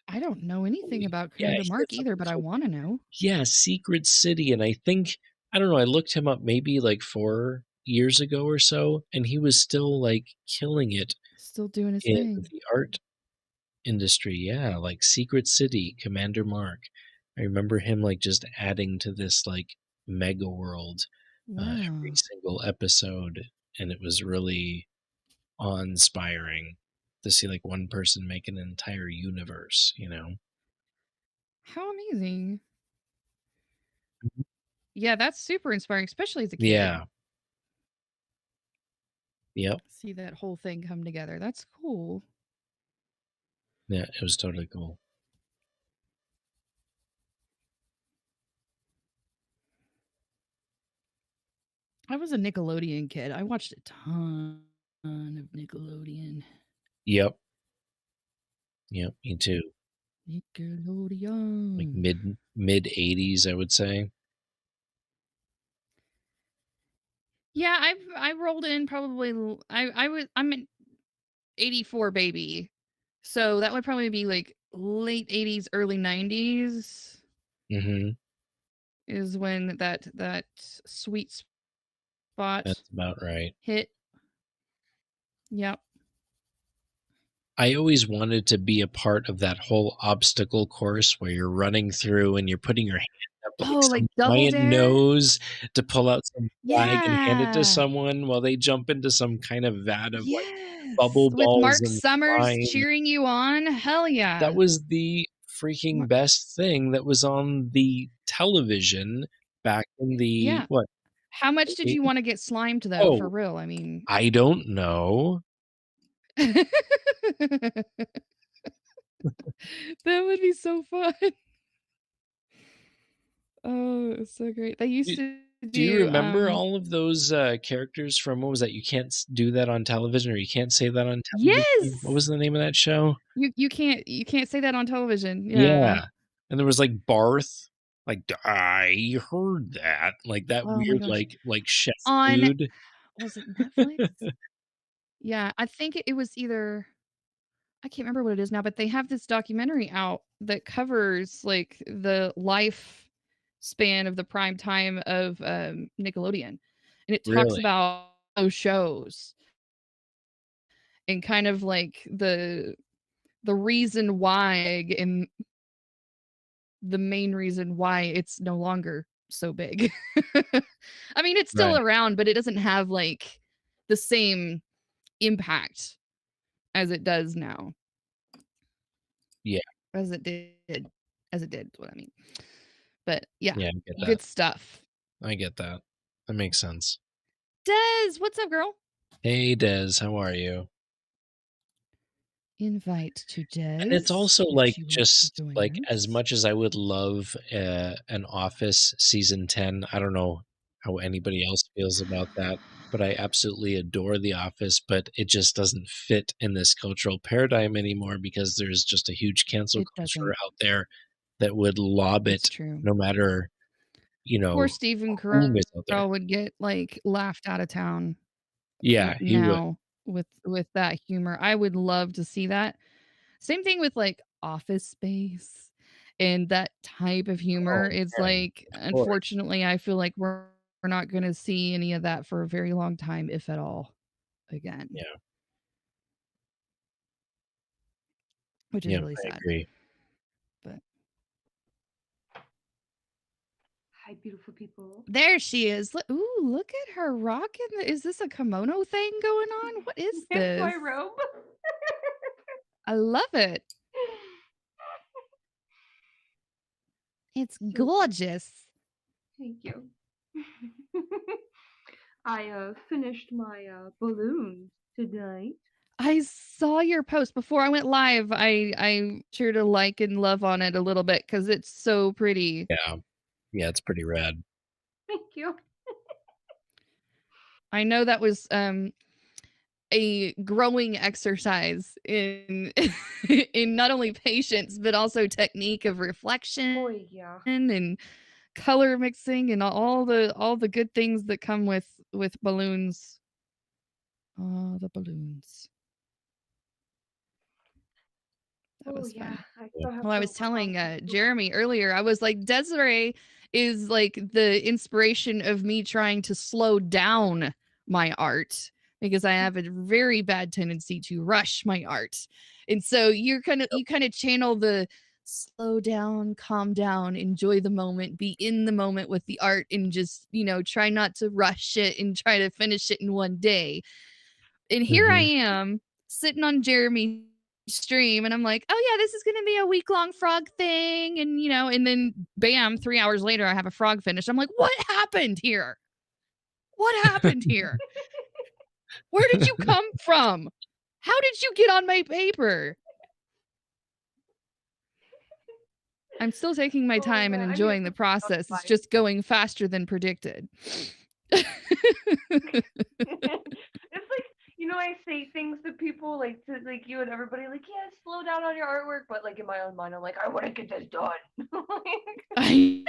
I don't know anything about Yeah, Commander he had Mark either, something but I called wanna know. yeah, Secret City, and I think I don't know, I looked him up maybe, like, 4 years ago or so, and he was still, like, killing it Still doing his in thing. the art industry, yeah, like Secret City, Commander Mark. I remember him, like, just adding to this, like, mega world, every Wow. single episode, and it was really awe-inspiring to see, like, one person make an entire universe, you know? How amazing. Mhm. Yeah, that's super inspiring, especially as a kid. Yeah. Yep. See that whole thing come together. That's cool. Yeah, it was totally cool. I was a Nickelodeon kid. I watched a ton of Nickelodeon. Yep. Yep, me too. Like Nickelodeon. mid-80s, I would say. Yeah, I rolled in probably I'm an 84 baby. So that would probably be like late 80s, early 90s Mhm. is when that sweet spot That's about right. hit. Yep. I always wanted to be a part of that whole obstacle course where you're running through and you're putting your hand up like Oh, like some Double giant Dare? nose to pull out some flag and hand it to Yeah. someone while they jump into some kind of vat of, like, Yes. bubble With balls Mark and Summers slime. cheering you on. Hell That yeah. was the freaking Mar- best thing that was on the television back in the, yeah. what, How much did you '80s? want to get slimed though, for Oh, real? I mean, I don't know. that would be so fun. Oh, it's so great. They used Do to do you do, remember all of those, characters from what was that? You can't do that on television, or you can't say that on television. What yes! was the name of that show? You can't say that on television. Yeah. Yeah, and there was, like, Barth, like, "I heard that," like, that Oh my weird, gosh. like, chef On dude. was it Netflix? Yeah, I think it was either I can't remember what it is now, but they have this documentary out that covers, like, the life span of the prime time of, Nickelodeon, and it talks Really? about those shows and kind of, like, the reason why and the main reason why it's no longer so big. I mean, it's still Right. around, but it doesn't have, like, the same impact as it does now, Yeah, as it did as it did, is what I mean. But yeah, yeah, I get that. good stuff. I get that. That makes sense. Des, what's up, girl? Hey, Des, how are you? invite to And it's Des also, if like, she wants to just, join like, as us. much as I would love, an Office season 10, I don't know how anybody else feels about that, but I absolutely adore The Office, but it just doesn't fit in this cultural paradigm anymore because there's just a huge cancel It culture doesn't. out there that would lob It's it true. no matter, you Poor know, Stephen whom is out there. Carell would get, like, laughed out of town Yeah, he would. now with that humor. I would love to see that. Same thing with, like, Office Space and that type of humor. Oh, It's man, like, of course. unfortunately, I feel like we're not gonna see any of that for a very long time, if at all, again, Yeah, which is yeah, really I sad. agree. But Hi, beautiful people. there she is. Ooh, look at her rocking. Is this a kimono thing going on? What is It's this? my robe. I love it. It's So gorgeous. thank you. I finished my balloons tonight. I saw your post before I went live. I sure to like and love on it a little bit because it's so pretty. Yeah. Yeah, it's pretty rad. Thank you. I know that was a growing exercise in in not only patience but also technique of reflection Oh yeah. and color mixing and all the good things that come with balloons. Oh, the balloons. That Oh was yeah. fun. I Yeah. still have Well, I to was work on telling some Jeremy earlier, I was like, Desiree is like the inspiration of me trying to slow down my art because I have a very bad tendency to rush my art. And so you kind of channel the slow down, calm down, enjoy the moment, be in the moment with the art and just, try not to rush it and try to finish it in one day. And here I Mhm. am sitting on Jeremy's stream and I'm like, oh yeah, this is gonna be a week-long frog thing. And then bam, 3 hours later, I have a frog finished. I'm like, what happened here? What happened here? Where did you come from? How did you get on my paper? I'm still taking my Oh time and man. I mean, enjoying the it's process. It's fine. just going faster than predicted. It's like, I say things to people like to like you and everybody like, yeah, slow down on your artwork, but like in my own mind, I'm like, I want to get this done. I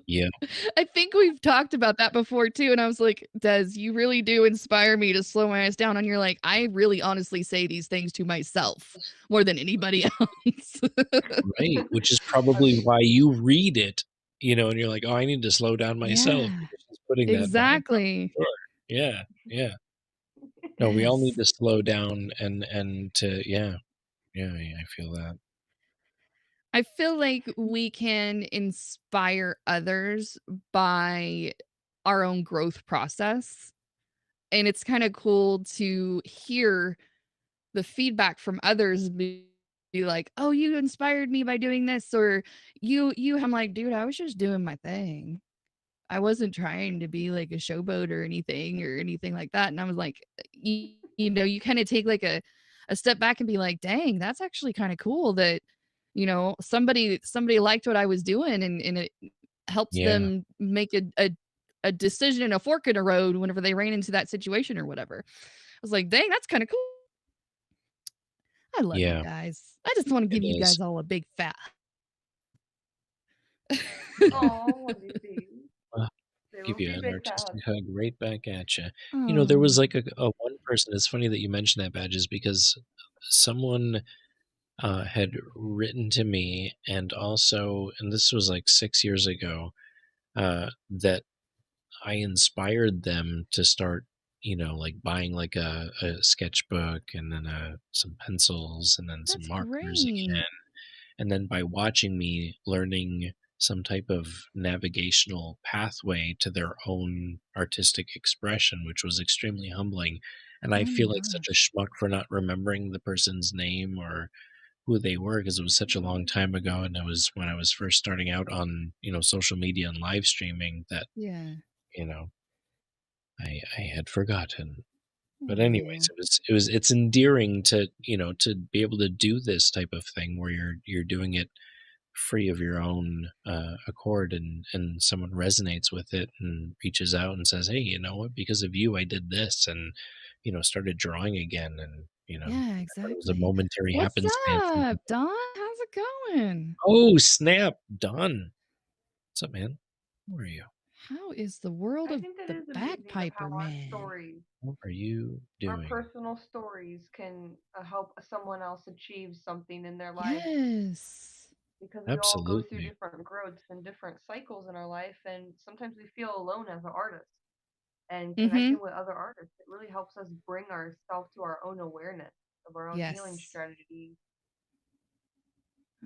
Yeah. I think we've talked about that before too. And I was like, Des, you really do inspire me to slow my eyes down. And you're like, I really honestly say these things to myself more than anybody else. Right, which is probably why you read it, and you're like, "Oh, I need to slow down myself," Yeah, because she's putting that vibe out. exactly. Sure. Yeah, yeah. No, we all need Yes. to slow down and to yeah, yeah, yeah, I feel that. I feel like we can inspire others by our own growth process. And it's kind of cool to hear the feedback from others be like, "Oh, you inspired me by doing this," or you I'm like, "Dude, I was just doing my thing. I wasn't trying to be like a showboat or anything like that." And I was like, you kind of take like a step back and be like, "Dang, that's actually kind of cool that somebody liked what I was doing and it helps Yeah, them make a decision, a fork in a road whenever they ran into that situation or whatever." I was like, "Dang, that's kind of cool." I love you yeah, guys. I just want to it give you is. guys all a big fat. Oh, love you, baby. Uh, They will give you be an big fat. artistic hug right back at you. There was Oh, like a one person. It's funny that you mentioned that, Badges, because someone had written to me, and this was like 6 years ago, that I inspired them to start, like buying like a sketchbook and then some pencils and then some that's markers again. great. And then by watching me learning some type of navigational pathway to their own artistic expression, which was extremely humbling. And I Oh my feel like such a gosh. schmuck for not remembering the person's name or who they were because it was such a long time ago. And it was when I was first starting out on, social media and live streaming that, Yeah. you know, I had forgotten. But anyways, it's endearing to, to be able to do this type of thing where you're doing it free of your own accord, and someone resonates with it and reaches out and says, hey, you know what, because of you I did this, and started drawing again, and Yeah, I thought it was a exactly. momentary What's happenstance. up, Don? How's it going? Oh snap, Don, what's up, man? How are you? How is the world I of think that the is amazing of bagpiper how our man? stories, How are you our doing? personal stories, can help someone else achieve something in their life. Yes. Because we all go through Absolutely. different growths and different cycles in our life, and sometimes we feel alone as an artist. And Mm-hmm. connecting with other artists, it really helps us bring ourselves to our own awareness of our own healing Yes. strategies.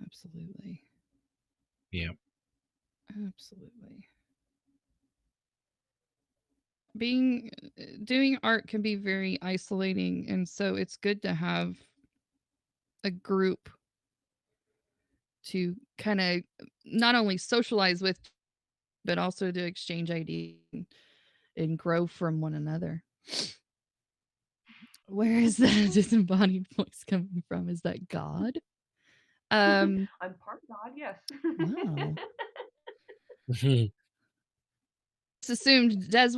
Absolutely. Yeah. Absolutely. Doing art can be very isolating, and so it's good to have a group to kind of not only socialize with, but also to exchange ideas and grow from one another. Where is that disembodied voice coming from? Is that God? I'm part God, yes. Wow. Just assumed Des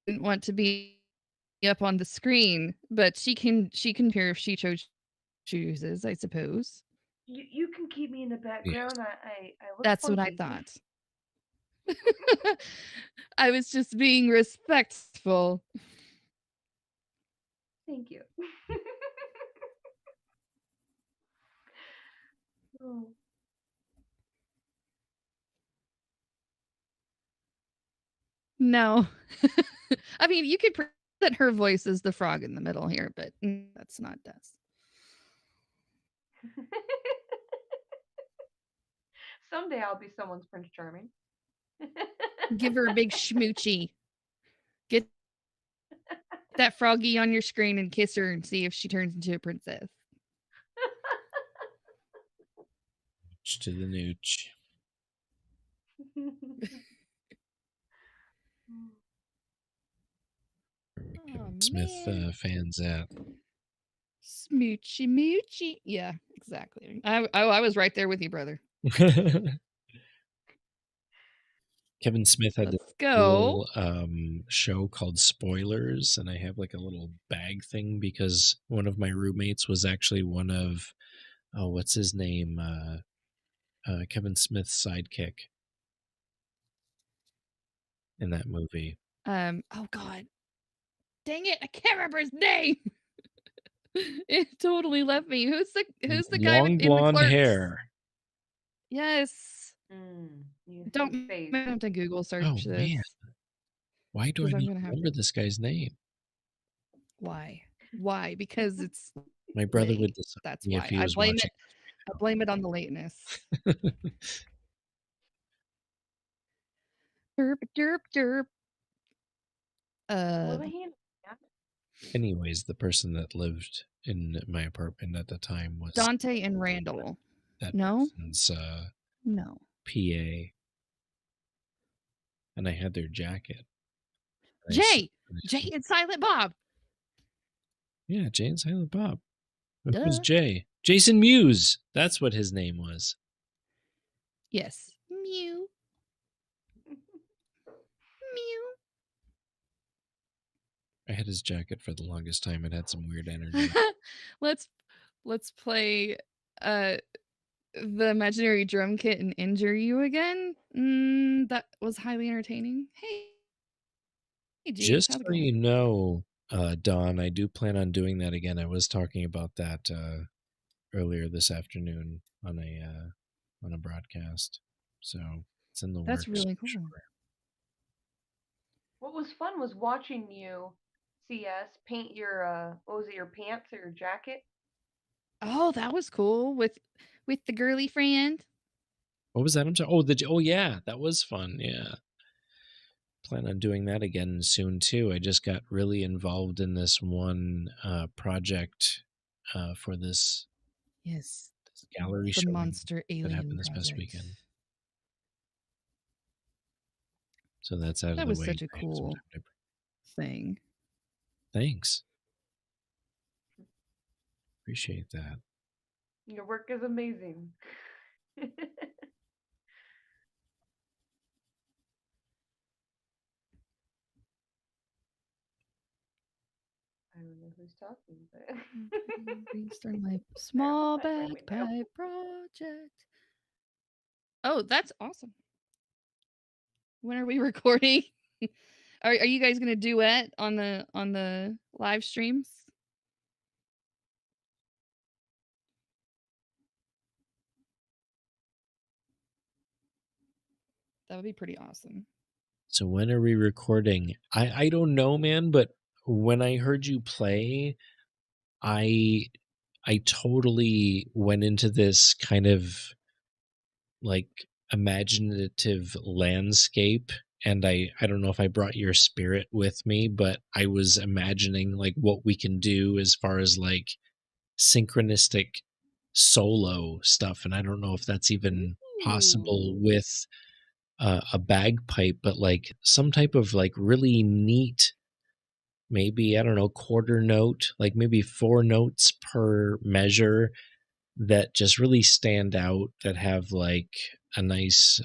didn't want to be up on the screen, but she can hear if she chooses, I suppose. You can keep me in the background. I look That's what I funky. thought. I was just being respectful. Thank you. Oh. No. I mean, you could present her voice as the frog in the middle here, but that's not Des. Someday I'll be someone's Prince Charming. Give her a big schmoochie. Get that froggy on your screen and kiss her and see if she turns into a princess. To the nooch. Kevin Smith fans at Smoochy moochy. Yeah, exactly. I was right there with you, brother. Kevin Smith had Let's this go. cool show called Spoilers, and I have like a little bag thing because one of my roommates was actually one of what's his name, Kevin Smith's sidekick in that movie. Oh God, dang it! I can't remember his name. It totally left me. Who's the guy Long in the blonde Clerks? hair. Don't face. have to Google search Oh this. man, why do I 'cause I'm not gonna have remember to. this guy's name? Why? Because it's My brother would vague. decide That's if why. he I was blame watching. it. I blame it on the lateness. Derp derp derp. Well, the hand. Anyways, the person that lived in my apartment at the time was Dante and Randall. that No? person's No. PA, and I had their jacket. Jay and Silent Bob. Yeah, Jay and Silent Bob. Who's Duh. Jay? Jason Mewes. That's what his name was. Yes. Mew. Mew. I had his jacket for the longest time. It had some weird energy. Let's play the imaginary drum kit and injure you again. That was highly entertaining. Hey, G, Just how's it so going? you know, Don, I do plan on doing that again. I was talking about that earlier this afternoon on a broadcast. So it's in the works. That's really cool. Sure. What was fun was watching you, CS, paint your what was it, your pants or your jacket? Oh, that was cool with the girly friend. What was that? I'm sorry. Oh yeah, that was fun. Yeah. Plan on doing that again soon too. I just got really involved in this one project for this gallery the show monster alien that happened this project. past weekend. So that's out of the way. That was such a cool thing. Thanks. Appreciate that. Your work is amazing. I don't know who's talking, but Restart my small Outside my window. bagpipe project. Oh, that's awesome. When are we recording? Are you guys gonna duet on the live streams? That would be pretty awesome. So when are we recording? I don't know, man, but when I heard you play, I totally went into this kind of like imaginative landscape, and I don't know if I brought your spirit with me, but I was imagining like what we can do as far as like synchronistic solo stuff, and I don't know if that's even possible Ooh. with a bagpipe, but like some type of like really neat, maybe I don't know, quarter note, like maybe 4 notes per measure that just really stand out, that have like a nice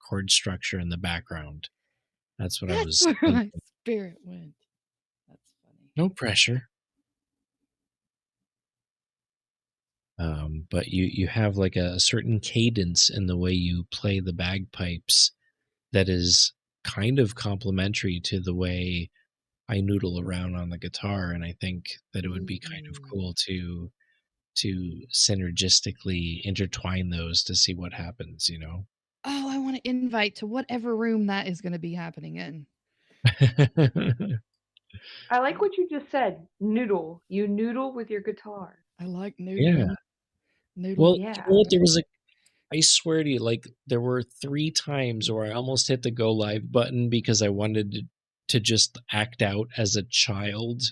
chord structure in the background. That's what I That's was where my thinking. spirit went. That's funny. No pressure. But you have like a certain cadence in the way you play the bagpipes that is kind of complementary to the way I noodle around on the guitar, and I think that it would be kind of Ooh. cool to synergistically intertwine those to see what happens, you know? Oh, I want to invite to whatever room that is going to be happening in. I like what you just said. Noodle. You noodle with your guitar. I like Yeah. noodling. Well, Noodle. you Yeah. know what? I swear to you, like there were 3 times where I almost hit the go live button because I wanted to just act out as a child,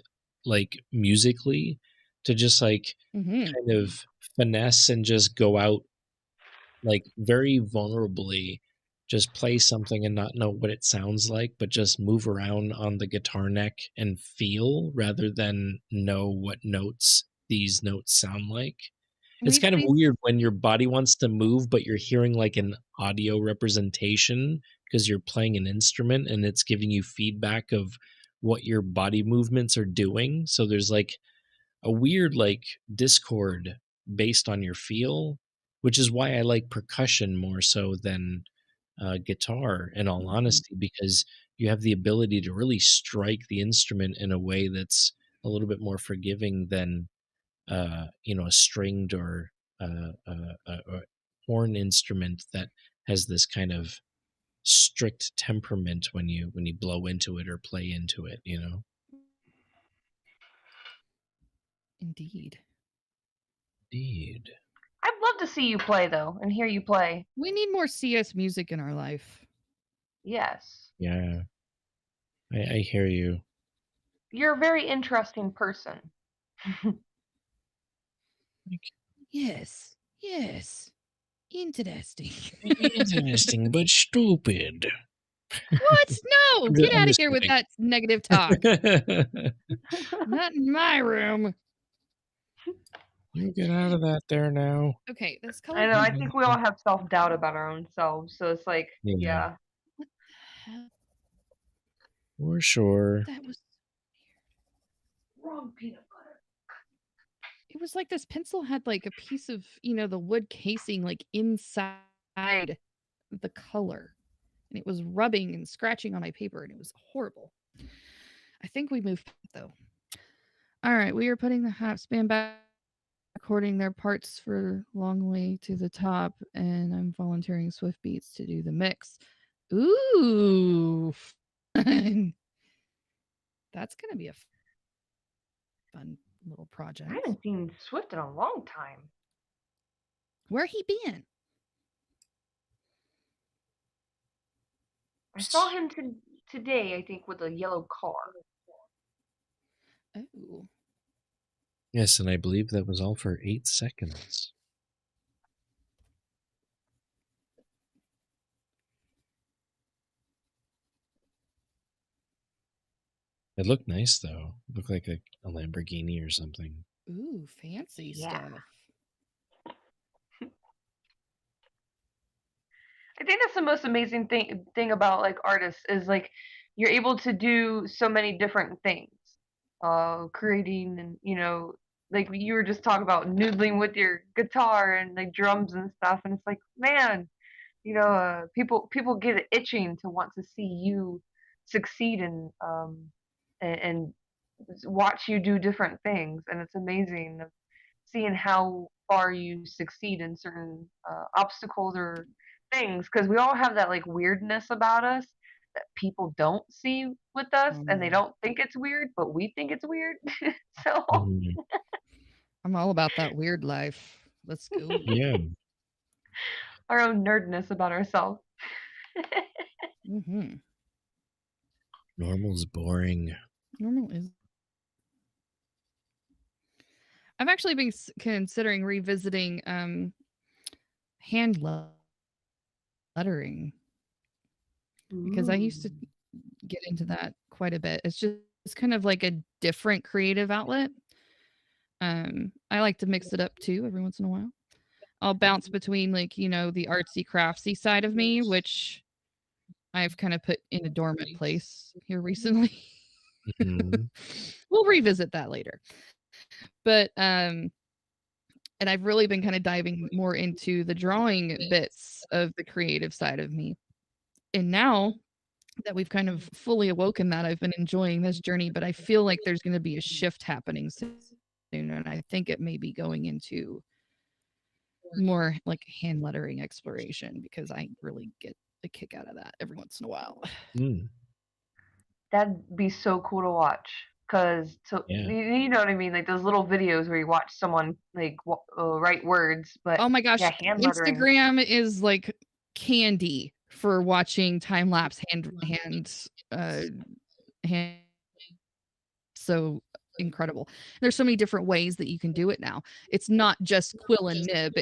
like musically, to just like Mm-hmm. kind of finesse and just go out like very vulnerably, just play something and not know what it sounds like, but just move around on the guitar neck and feel rather than know what notes these notes sound like. It's kind of We weird when your body wants to move, but you're hearing like an audio representation because you're playing an instrument and it's giving you feedback of what your body movements are doing. So there's like a weird like discord based on your feel, which is why I like percussion more so than guitar, in all honesty, because you have the ability to really strike the instrument in a way that's a little bit more forgiving than a stringed or a horn instrument that has this kind of strict temperament when you blow into it or play into it, you know. Indeed. Indeed. I'd love to see you play though, and hear you play. We need more CS music in our life. Yes. Yeah, I hear you. You're a very interesting person. Yes. Yes. Interesting. Interesting, but stupid. What? No! Get I'm out of just here with kidding. that negative talk. Not in my room. You get out of that there now. Okay, this color. I know, I think we all have self-doubt about our own selves, so it's like, Yeah, yeah. What the hell? for sure. That was. Wrong peanut butter. It was like this pencil had like a piece of, the wood casing like inside the color. And it was rubbing and scratching on my paper and it was horrible. I think we moved though. All right, we are putting the Haps band back, recording their parts for Long Way to the Top, and I'm volunteering Swift Beats to do the mix. Ooh, fun. That's gonna be a fun little project. I haven't seen Swift in a long time. Where he been? I saw him today, I think, with a yellow car. Oh, Yes, and I believe that was all for 8 seconds. It looked nice though. It looked like a Lamborghini or something. Ooh, fancy Yeah. stuff. I think that's the most amazing thing about like artists is like you're able to do so many different things. Creating and like you were just talking about noodling with your guitar and like drums and stuff, and it's like, man, people get itching to want to see you succeed and watch you do different things, and it's amazing seeing how far you succeed in certain obstacles or things, because we all have that like weirdness about us that people don't see with us, and they don't think it's weird, but we think it's weird. So Mhm. I'm all about that weird life. Let's go. Yeah. our own nerdness about ourselves. Mm-hmm. Normal's boring. Normal is. I've actually been considering revisiting hand lettering because I used to get into that quite a bit. It's kind of like a different creative outlet. I like to mix it up too every once in a while. I'll bounce between like, the artsy craftsy side of me, which I've kind of put in a dormant place here recently. Mhm. We'll revisit that later. But and I've really been kind of diving more into the drawing bits of the creative side of me. And now that we've kind of fully awoken that, I've been enjoying this journey, but I feel like there's going to be a shift happening soon. And I think it may be going into more like hand lettering exploration because I really get a kick out of that every once in a while. Mm. That'd be so cool to watch. Cause Yeah. you know what I mean, like those little videos where you watch someone like write words, but Oh my gosh, yeah, hand lettering. Instagram is like candy for watching time lapse hand so incredible. There's so many different ways that you can do it now. It's not just quill and nib.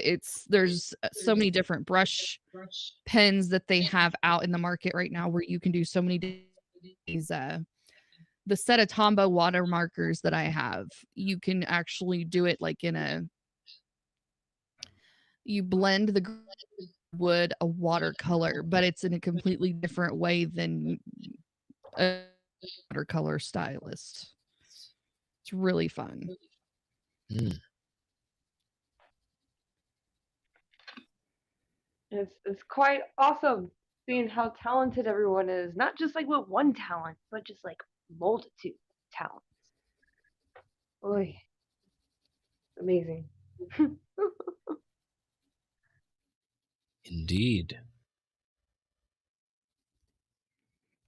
There's so many different brush pens that they have out in the market right now where you can do so many these the set of Tombow watermarkers that I have, you can actually do it like you blend the wood a watercolor, but it's in a completely different way than a watercolor stylist. It's really fun. Mm. It's quite awesome seeing how talented everyone is, not just like with one talent, but just like multitude of talents. Oy. Amazing. Indeed.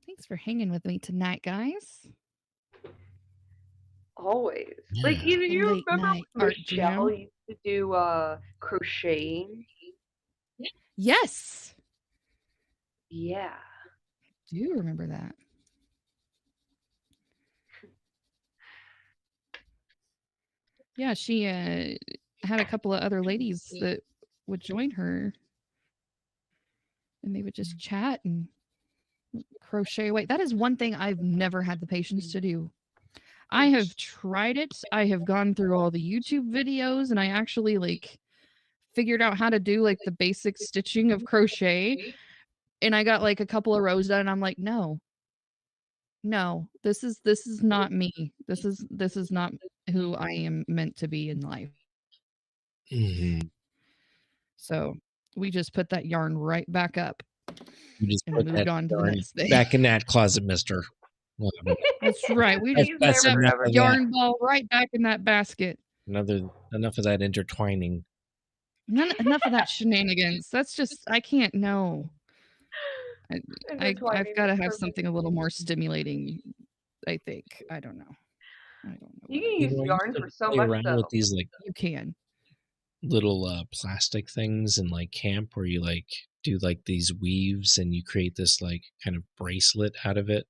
Thanks for hanging with me tonight, guys. Always. Yeah. Like either you Late remember night when art Michelle jam. used to do crocheting? Yes, Yeah. I do remember that. Yeah, she had a couple of other ladies that would join her, and they would just chat and crochet away. That is one thing I've never had the patience to do. I have tried it. I have gone through all the YouTube videos, and I actually like figured out how to do like the basic stitching of crochet. And I got like a couple of rows done, and I'm like, no, this is not me. This is not who I am meant to be in life. Mhm. So we just put that yarn right back up You just and put moved that on to the yarn next thing. back in that closet, mister. Well, That's right. We that's, just that's put that enough of that. yarn ball right back in that basket. Enough of that intertwining. Enough of that shenanigans. That's just I can't know. I've got to have something a little more stimulating. I think I don't know. You can use I used yarn to for so play much around though. with these like You can. little plastic things in like camp where you like do like these weaves and you create this like kind of bracelet out of it.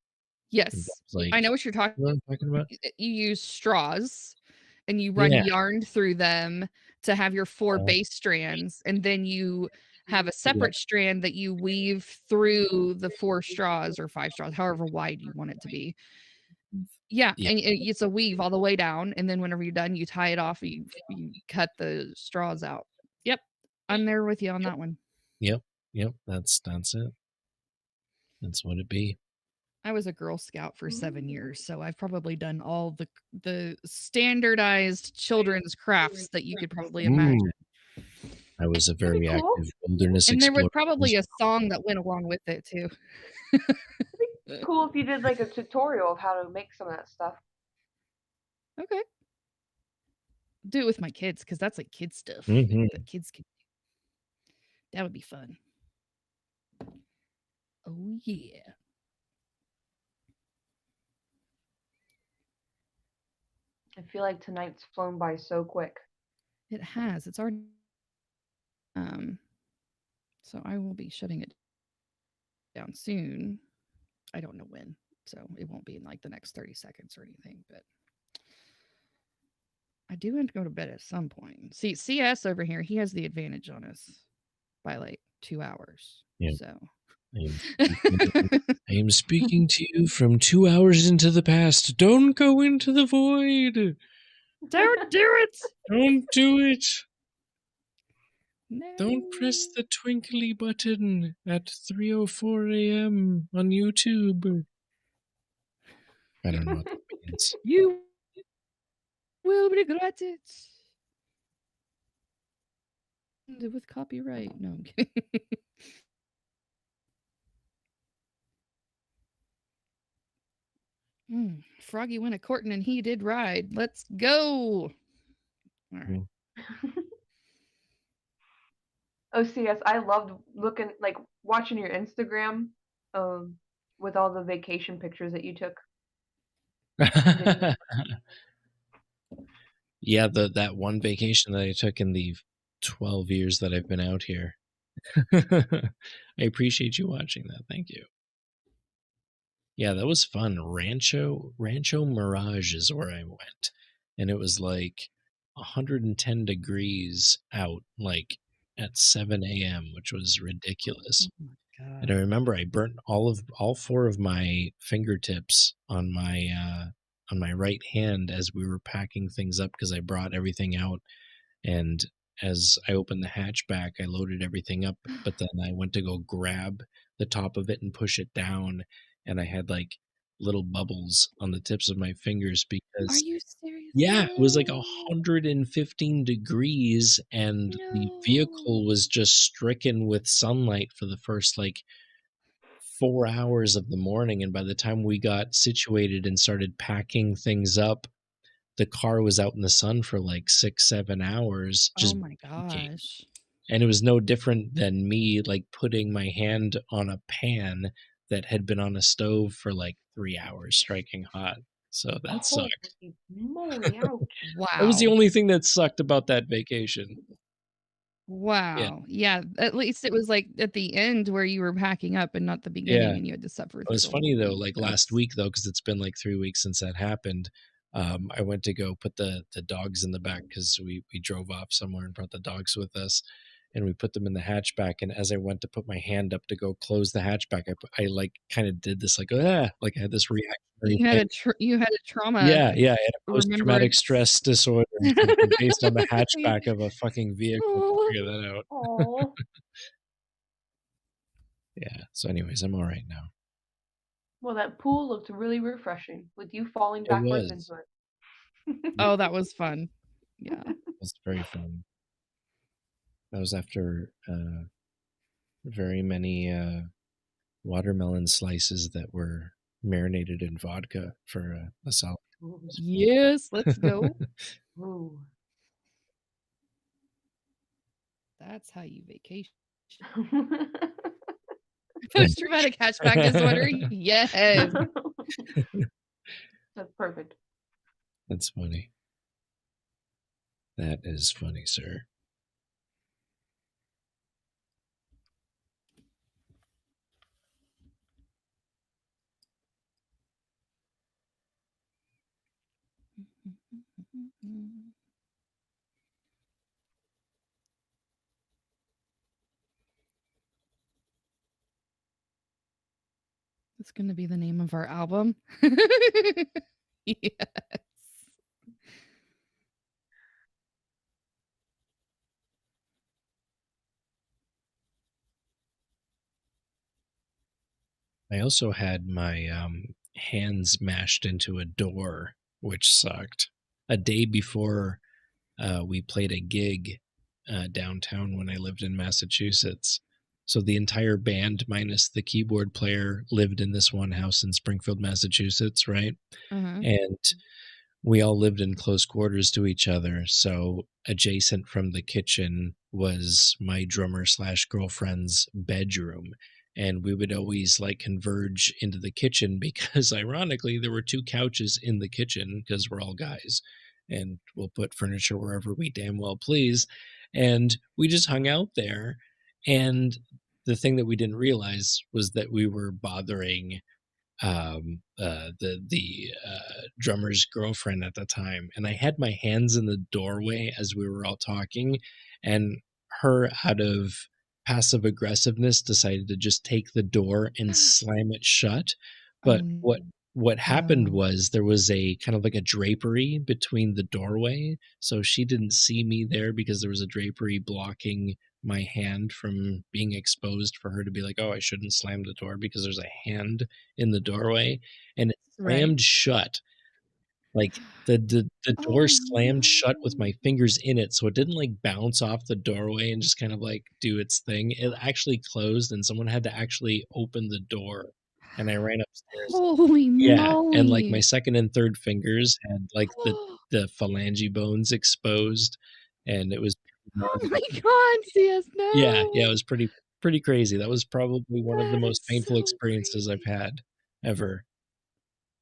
Yes, Like, I know what you're talking you know what I'm talking about? You use straws and you run Yeah. yarn through them to have your 4 base strands, and then you have a separate strand that you weave through the 4 straws or 5 straws, however wide you want it to be. Yeah, Yeah. and it's a weave all the way down, and then whenever you're done, you tie it off, you cut the straws out. Yep, I'm there with you on that one. Yep. That's it. That's what it be. I was a Girl Scout for 7 years, so I've probably done all the standardized children's crafts that you could probably imagine. I was a very cool. active wilderness And there was explorer. probably a song that went along with it too. Cool if you did like a tutorial of how to make some of that stuff. Okay. Do it with my kids because that's like kid stuff Mhm. that kids can do. That would be fun. Oh yeah. I feel like tonight's flown by so quick. It has. It's already so I will be shutting it down soon. I don't know when, so it won't be in like the next 30 seconds or anything, but I do have to go to bed at some point. See, CS over here, he has the advantage on us by like 2 hours. Yeah. So I am speaking to you from 2 hours into the past. Don't go into the void. don't do it. Don't do it. No. Don't press the twinkly button at 3:04 a.m. on YouTube. I don't know what that means. You will regret it. With copyright. No, I'm kidding. Froggy went a courting and he did ride. Let's go. All right. OCS, I loved looking like watching your Instagram with all the vacation pictures that you took. Yeah, that one vacation that I took in the 12 years that I've been out here. I appreciate you watching that. Thank you. Yeah, that was fun. Rancho Mirage is where I went. And it was like 110 degrees out, like at 7 a.m., which was ridiculous. Oh my God. And I remember I burnt all 4 of my fingertips on my right hand as we were packing things up because I brought everything out. And as I opened the hatchback, I loaded everything up, but then I went to go grab the top of it and push it down, and I had like little bubbles on the tips of my fingers Are because you serious? yeah, it was like 115 degrees, and the vehicle No. was just stricken with sunlight for the first like 4 hours of the morning, and by the time we got situated and started packing things up, the car was out in the sun for like 6-7 hours Oh just my baking. gosh. And it was no different than me like putting my hand on a pan that had been on a stove for like 3 hours striking hot. So that sucked. Holy moly, ouch. That was the Wow. only thing that sucked about that vacation. Wow. Yeah. At least it was like at the end where you were packing up and not the beginning Yeah. and you had to suffer It through was the whole funny though, thing. like last week though, because it's been like 3 weeks since that happened. I went to go put the dogs in the back because we drove off somewhere and brought the dogs with us, and we put them in the hatchback. And as I went to put my hand up to go close the hatchback, I like kind of did this like I had this reactionary You had thing. you had a trauma Yeah, I had a post-traumatic remembrance. stress disorder or something based on the hatchback of a fucking vehicle. Aw. Figure that out. Oh. Yeah. So, anyways, I'm all right now. Well, that pool looked really refreshing with you falling It backwards was. into it. Oh, that was fun. Yeah. It was very fun. That was after very many watermelon slices that were marinated in vodka for a solid. Yes, let's go. Ooh. That's how you vacation. Post-traumatic hatchback disorder. Yes. That's perfect. That's funny. That is funny, sir. It's going to be the name of our album. Yes. I also had my hands mashed into a door, which sucked. A day before we played a gig downtown when I lived in Massachusetts. So the entire band, minus the keyboard player, lived in this one house in Springfield, Massachusetts, right? And we all lived in close quarters to each other. So adjacent from the kitchen was my drummer / girlfriend's bedroom. And we would always like converge into the kitchen because ironically there were 2 couches in the kitchen because we're all guys and we'll put furniture wherever we damn well please. And we just hung out there. And the thing that we didn't realize was that we were bothering the drummer's girlfriend at the time, and I had my hands in the doorway as we were all talking, and her, out of passive aggressiveness, decided to just take the door and slam it shut. But what happened was there was a kind of like a drapery between the doorway, so she didn't see me there because there was a drapery blocking my hand from being exposed for her to be like, oh, I shouldn't slam the door because there's a hand in the doorway, and it slammed shut. Like the door slammed shut with my fingers in it, so it didn't like bounce off the doorway and just kind of like do its thing. It actually closed, and someone had to actually open the door. And I ran upstairs. Holy moly. And like my second and third fingers had like the phalange bones exposed, and it was oh my god, CS, no. Yeah, it was pretty crazy. That was probably one of the most painful so experiences I've had ever.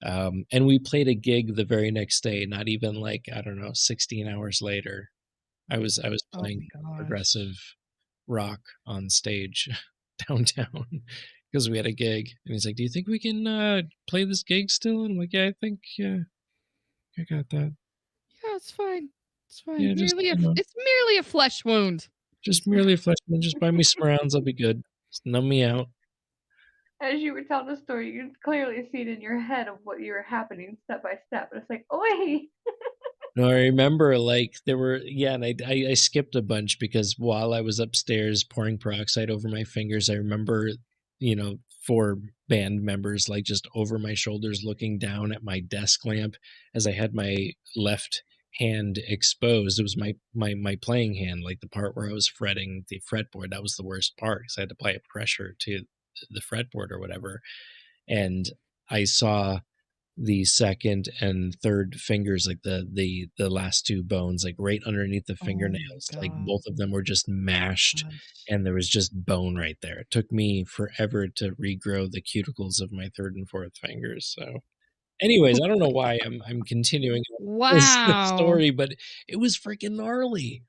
And we played a gig the very next day, not even like, I don't know, 16 hours later. I was playing progressive rock on stage downtown because we had a gig. And he's like, do you think we can play this gig still? And I'm like, yeah, I think, yeah, I got that. Yeah, it's fine. It's fine. Yeah, it's merely a flesh wound. Just merely a flesh wound. Just buy me some rounds. I'll be good. Just numb me out. As you were telling the story, you could clearly see it in your head of what you were happening step by step. And it's like, oi! No, I remember like there were, and I skipped a bunch because while I was upstairs pouring peroxide over my fingers, I remember, 4 band members like just over my shoulders looking down at my desk lamp as I had my left hand exposed. It was my playing hand, like the part where I was fretting the fretboard. That was the worst part because I had to apply pressure to the fretboard or whatever. And I saw the second and third fingers, like the last 2 bones, like right underneath the fingernails, like both of them were just mashed and there was just bone right there. It took me forever to regrow the cuticles of my third and fourth fingers. So anyways, I don't know why I'm continuing this story, but it was freaking gnarly.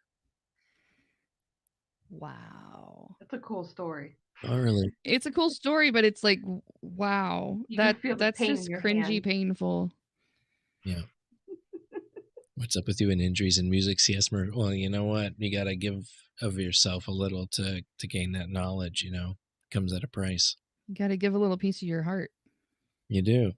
Wow. That's a cool story. Gnarly. It's a cool story, but it's like, wow. That's just cringy painful. Yeah. What's up with you and injuries in music, CS? Well, you know what? You got to give of yourself a little to gain that knowledge, It comes at a price. You got to give a little piece of your heart. You do.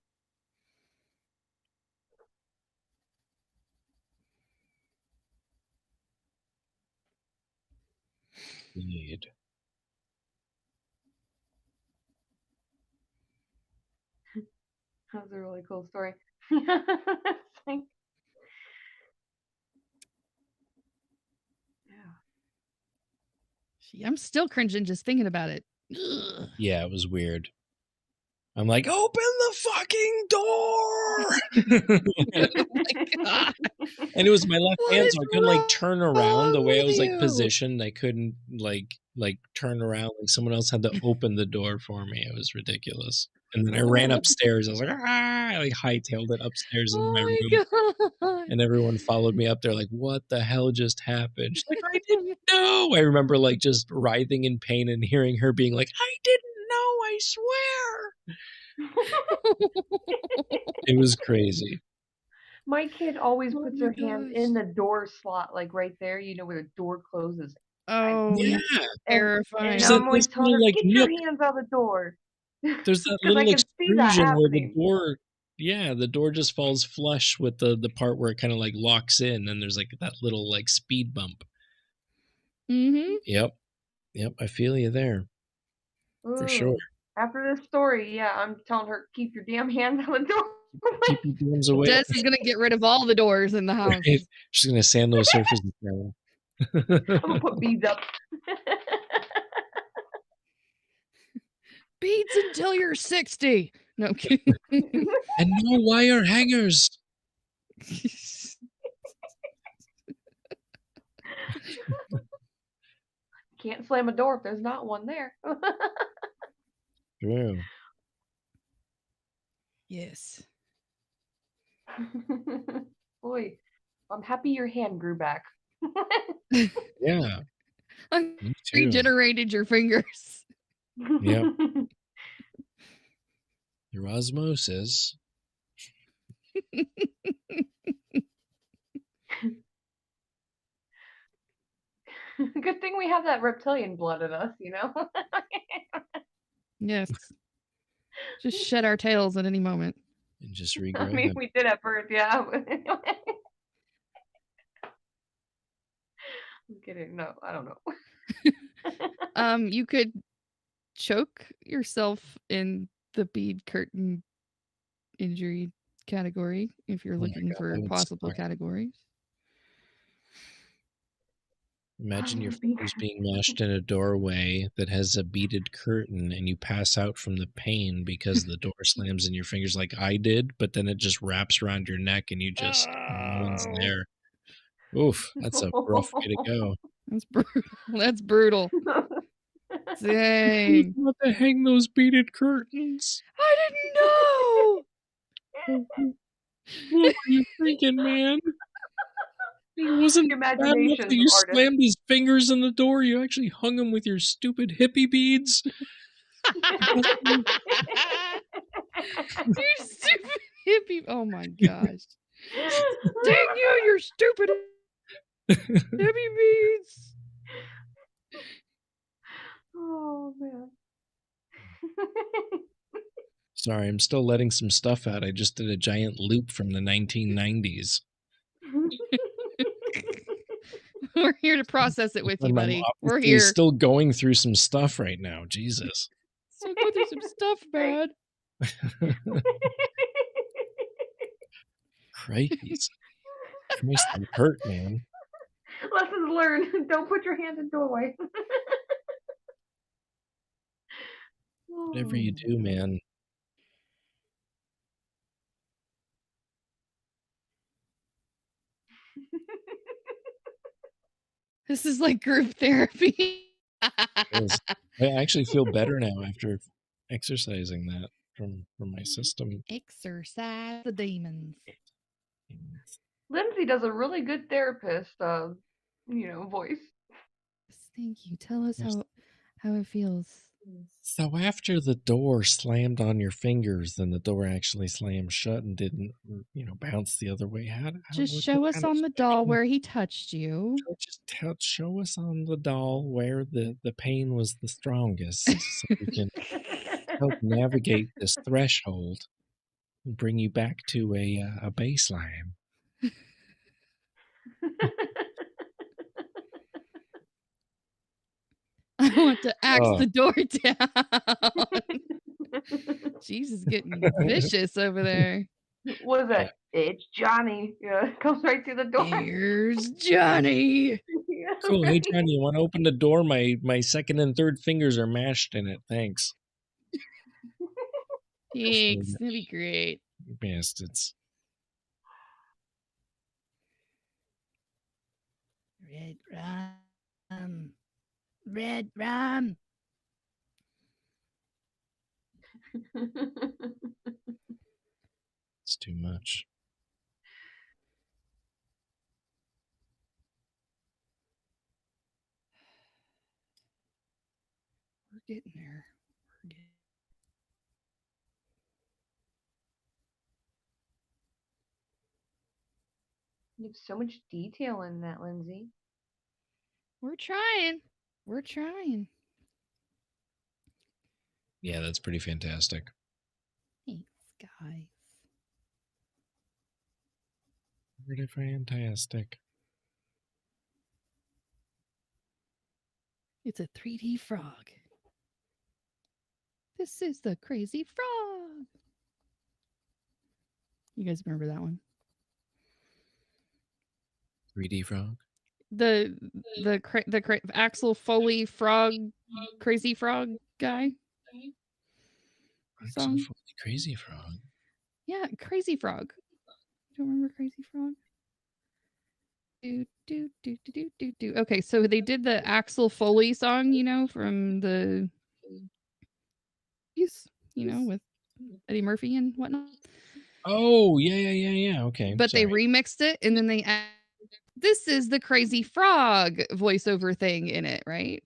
Indeed. That was a really cool story. I'm still cringing just thinking about it. Ugh. Yeah, it was weird. I'm like, open the fucking door! Oh my god! And it was my left hand, so I couldn't like turn around the way I was like positioned. I couldn't like turn around. Like someone else had to open the door for me. It was ridiculous. And then I ran upstairs. I was like, I like hightailed it upstairs in my room. God. And everyone followed me up there like, what the hell just happened? She's like, I didn't know. I remember like just writhing in pain and hearing her being like, I didn't know, I swear. It was crazy. My kid always puts her hand in the door slot, like right there, where the door closes. Oh, yeah. Terrifying. And I'm always telling her, get your hands out the door. There's that little see that extrusion where the happening. door, yeah, the door just falls flush with the part where it kind of like locks in, and there's like that little like speed bump. Mm-hmm. Yep, I feel you there for sure. Ooh. After this story, yeah, I'm telling her, keep your damn hands on the door. Keep your DMs away. Des is gonna get rid of all the doors in the house. Right? She's gonna sand those surfaces now. I'm gonna put beads up. Beads until you're 60. No I'm kidding. And no wire hangers. Can't slam a door if there's not one there. True. Yes. Boy, I'm happy your hand grew back. Yeah. I Me too. regenerated your fingers. Yep. Your osmosis. Good thing we have that reptilian blood in us, you know? Yes. Just shed our tails at any moment. And just regrow I mean, them. we did at birth, yeah. But anyway. I'm kidding. No, I don't know. You could choke yourself in the bead curtain injury category if you're Oh my looking God, for that would possible suck. categories. Imagine your fingers being mashed in a doorway that has a beaded curtain and you pass out from the pain because the door slams in your fingers like I did, but then it just wraps around your neck and you just, no one's Oh. there. Oof, that's a rough way to go. That's brutal. That's brutal. Who's Dang. about to hang those beaded curtains? I didn't know. What were you thinking, man? It wasn't bad enough Imagination, that you artist. slammed his fingers in the door. You actually hung him with your stupid hippie beads. You stupid hippie. Oh my gosh. Dang you, you're stupid hippie beads. Oh, man. Sorry, I'm still letting some stuff out. I just did a giant loop from the 1990s. We're here to process it with you, I'm buddy. We're obviously here. still going through some stuff right now. Jesus. So go through some stuff, man. Christ. Christ, I'm hurt, man. Lessons learned. Don't put your hand in doorway. Whatever you do, man. This is like group therapy. I actually feel better now after exercising that from my system. Exercise the demons. Lindsay does a really good therapist, voice. Thank you. Tell us how it feels. So after the door slammed on your fingers, then the door actually slammed shut and didn't, bounce the other way. Just show us on the doll where he touched you. Just show us on the doll where the pain was the strongest, so we can help navigate this threshold and bring you back to a baseline. I want to axe the door down. Jesus, getting vicious over there. What is that? It's Johnny. Yeah, comes right through the door. Here's Johnny. Cool. Hey, Johnny, you want to open the door? My second and third fingers are mashed in it. Thanks. Thanks. That'd be great. Bastards. Red rum. Red rum. It's too much. We're getting there. You have so much detail in that, Lindsay. We're trying. We're trying. Yeah, that's pretty fantastic. guys. Pretty fantastic. It's a 3D frog. This is the crazy frog. You guys remember that one? 3D frog. The Axel Foley frog, crazy frog guy. Axel Song. Foley, Crazy Frog. Yeah, Crazy Frog. Don't remember Crazy Frog? Do. Okay, so they did the Axel Foley song, you know, from the, you know, with Eddie Murphy and whatnot. Oh, yeah. Okay. But sorry. they remixed it, and then they added, this is the Crazy Frog voiceover thing in it, right?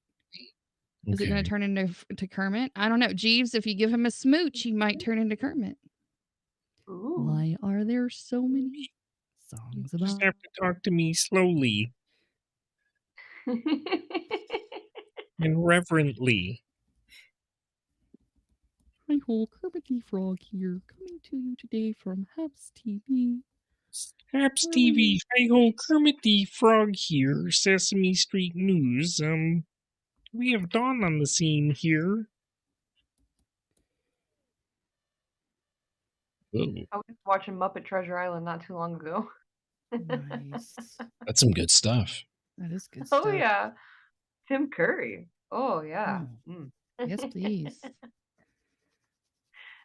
Is it going to turn into Kermit? I don't know. Jeeves, if you give him a smooch, he might turn into Kermit. Ooh. Why are there so many songs You just about? have to talk to me slowly and reverently. Hi ho, Kermit the Frog here, coming to you today from Haps TV. Haps TV, hi ho, Kermit the Frog here, Sesame Street News. We have Dawn on the scene here. Whoa, I was watching Muppet Treasure Island not too long ago. Nice. that's some good stuff. That is good stuff. Oh yeah, Tim Curry. Oh yeah. Oh, Mm. yes, please.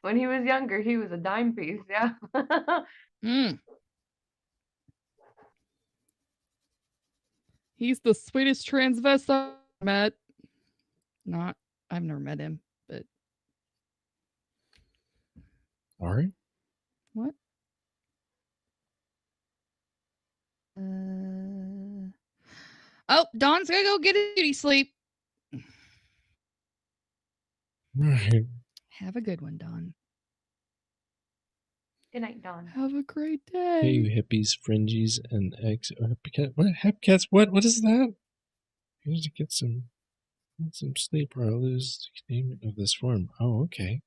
When he was younger, he was a dime piece. Yeah. Mm. He's the sweetest transvestite I've met. I've never met him, but Alright. what? Oh, Dawn's gonna go get a beauty sleep. Alright. Have a good one, Dawn. Good night, Dawn. Have a great Hey, day. you hippies, fringies, and eggs. What? Hepcats? What is that? You need to get some sleep or I'll lose the name of this form. Oh, okay.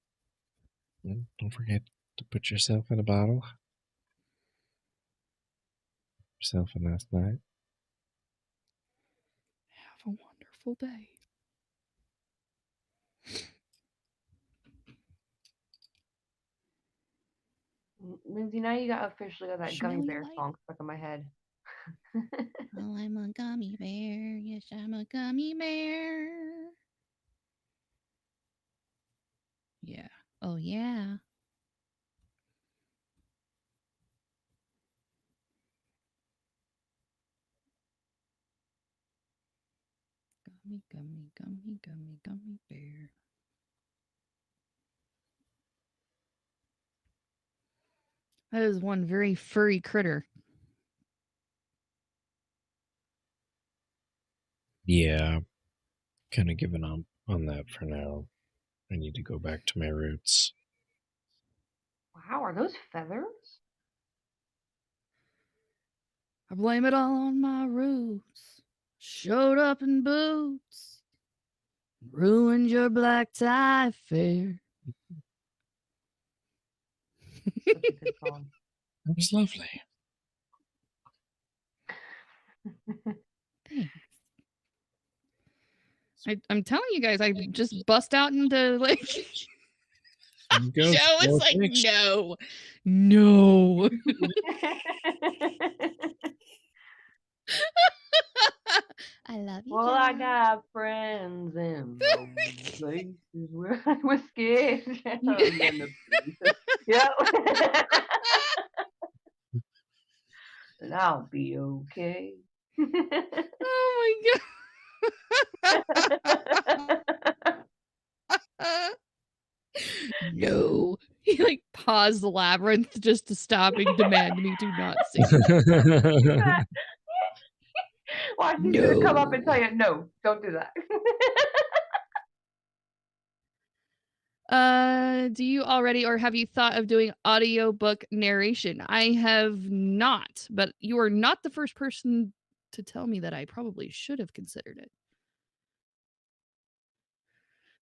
Well, don't forget to put yourself in a bottle. Yourself a nice night. Have a wonderful day. Lindsay, now you got officially got that gummy Smell bear your light. song stuck in my head. Oh, I'm a gummy bear. Yes, I'm a gummy bear. Yeah. Oh, yeah. Gummy bear. That is one very furry critter. Yeah. Kind of giving up on that for now. I need to go back to my roots. Wow, are those feathers? I blame it all on my roots. Showed up in boots. Ruined your black tie fair. Such a good song. That was lovely. Thanks. I'm telling you guys, I just bust out into like Go, Joe is go like, fix. no. I love you. Well, I Joe. got friends in those places where I was scared. Yep. And I'll be okay. Oh my god. No. He like paused the labyrinth just to stop and demand me to not sing. Watch, he's gonna come up and tell you, no, don't do that. Do you already or have you thought of doing audiobook narration? I have not, but you are not the first person to tell me that I probably should have considered it.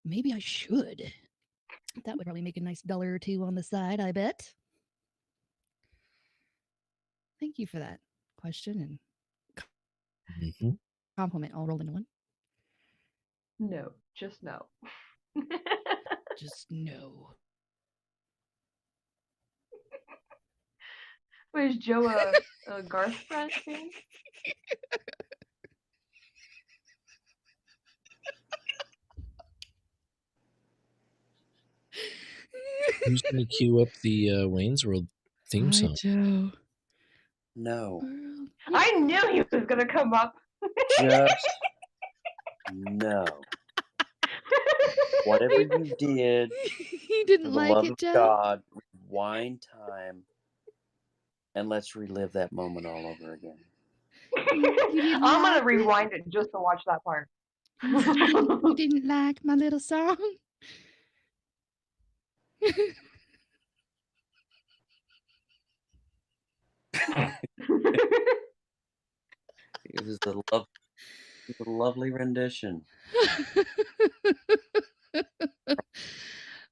Maybe I should. That would probably make a nice $1 or $2 on the side, I bet. Thank you for that question and Mhm. compliment all rolled into one. No, just no. Just no. Wait, is Joe a Garth fan? Who's going to cue up the Wayne's World theme Hi, song? Joe. No. I knew he was gonna come up. Just no. Whatever you did, He for didn't the like love it, of Joe. God, rewind time and let's relive that moment all over again. You didn't I'm like gonna rewind it just to watch that part. You didn't like my little song? It was a lovely rendition.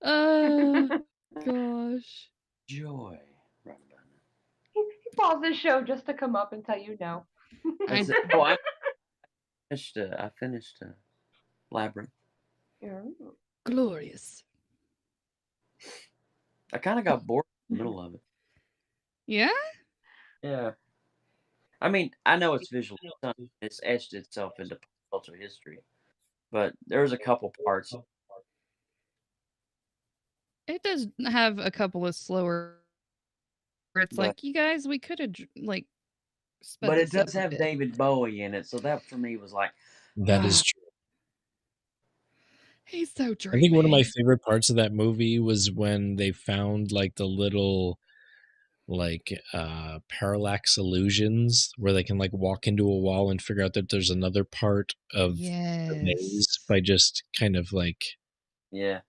Oh, gosh. Joy. Right. He paused the show just to come up and tell you no. That's it. Oh, I finished Labyrinth. Yeah. Glorious. I kind of got bored in the middle of it. Yeah? Yeah. I mean, I know it's visually stunning. It's etched itself into pop culture history. But there's a couple parts. It does have a couple of slower where it's But- like, you guys, we could have like sped But it this up does a have bit. David Bowie in it, so that for me was like, That is true. He's so I dreamy. think one of my favorite parts of that movie was when they found like the little parallax illusions where they can like walk into a wall and figure out that there's another part of the maze by just kind of like yeah.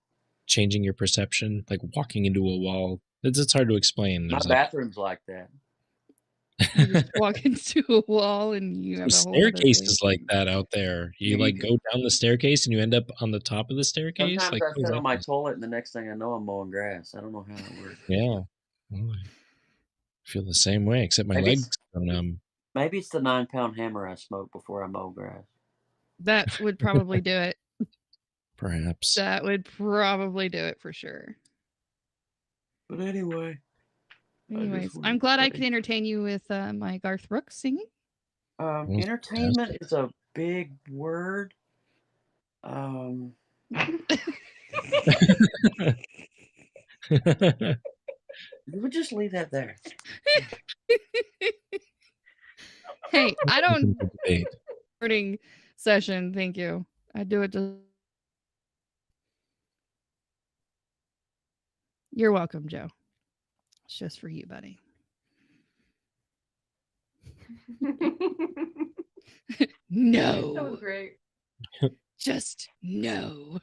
changing your perception, like walking into a wall. It's hard to explain. My There's bathroom's like that. You just walk into a wall and you have a whole other staircases thing. like that out there. You like go down the staircase and you end up on the top of the staircase. Sometimes Like, I how does sit that on my work? toilet and the next thing I know I'm mowing grass. I don't know how that works. Yeah. Well, I feel the same way, except my Maybe legs go numb. Maybe it's the 9-pound hammer I smoke before I mow grass. That would probably do it. Perhaps. That would probably do it for sure. But anyway. Anyways, I'm glad I could entertain you with my Garth Brooks singing. Entertainment is a big word. You would just leave that there. Hey, I don't recording session. Thank you. I do it just. You're welcome, Joe. It's just for you, buddy. No. That was great. Just no.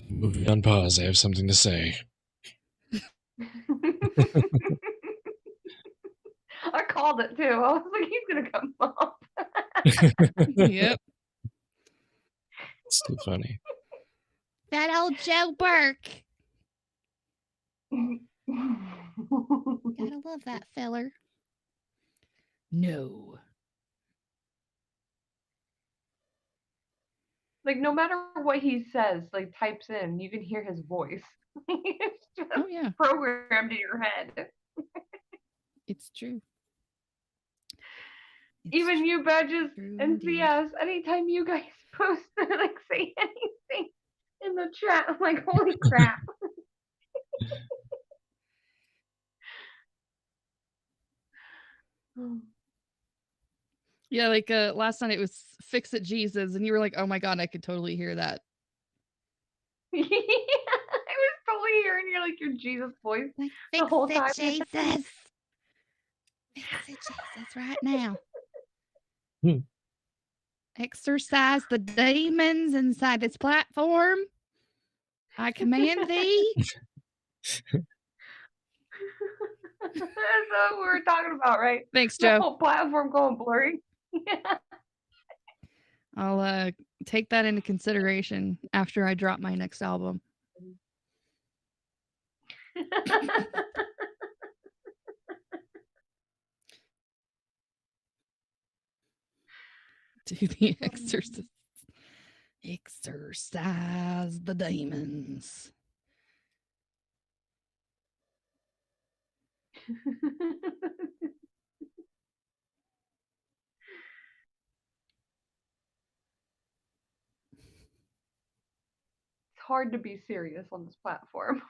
Moving on pause. I have something to say. I called it too. I was like, he's gonna come up. Yep. It's too funny. That old Joe Burke. Gotta love that feller. No. Like no matter what he says, like types in, you can hear his voice. It's just programmed in your head. It's true. Even you, Badges and CS, anytime you guys post like say anything in the chat, I'm like, holy crap. Yeah, like last night it was Fix It Jesus, and you were like, oh my god, I could totally hear that. Yeah, I was totally hearing your Jesus voice like, the whole time. Jesus. Fix it, Jesus, right now. Exorcise the demons inside this platform. I command thee. That's what we were talking about, right? Thanks, The Joe. whole platform going blurry. I'll take that into consideration after I drop my next album. Do the exorcist. Exorcise the demons. It's hard to be serious on this platform.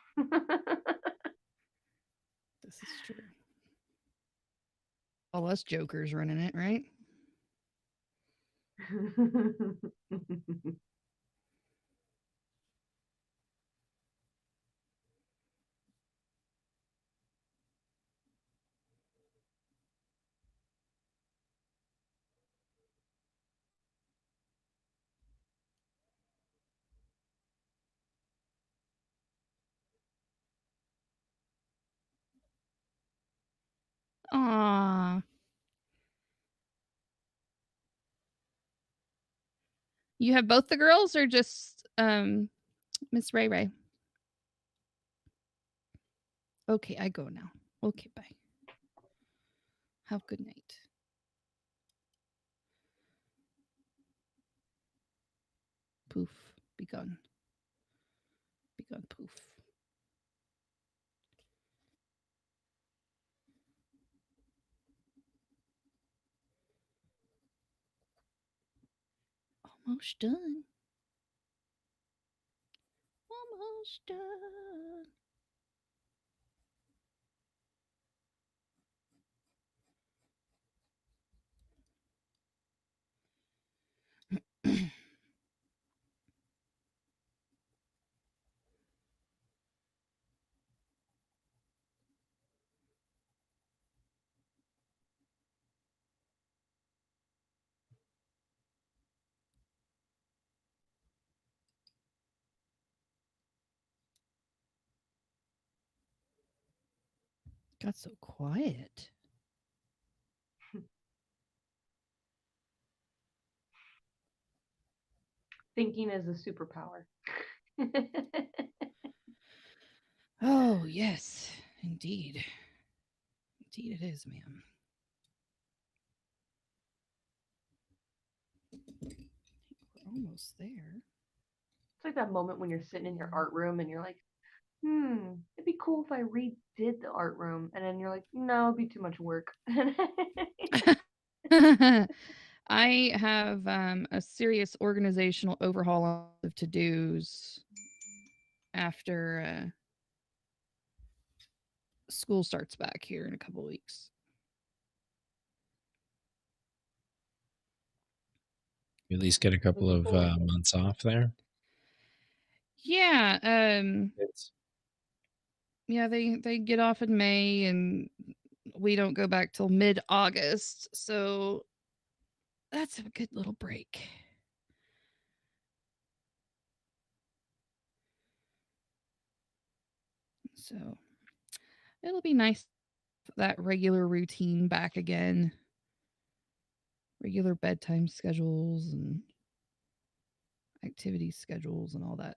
This is true. All us jokers running it, right? Aww. You have both the girls or just Miss Ray Ray? Okay, I go now. Okay, bye. Have a good night. Poof. Begun. Begun poof. Almost done. Almost done. Got so quiet. Thinking is a superpower. Oh, yes, indeed. Indeed it is, ma'am. We're almost there. It's like that moment when you're sitting in your art room and you're like, it'd be cool if I redid the art room. And then you're like, no, it'd be too much work. I have a serious organizational overhaul of to-dos after school starts back here in a couple weeks. You at least get a couple of months off there. Yeah, yeah, they get off in May and we don't go back till mid-August. So that's a good little break. So it'll be nice that regular routine back again. Regular bedtime schedules and activity schedules and all that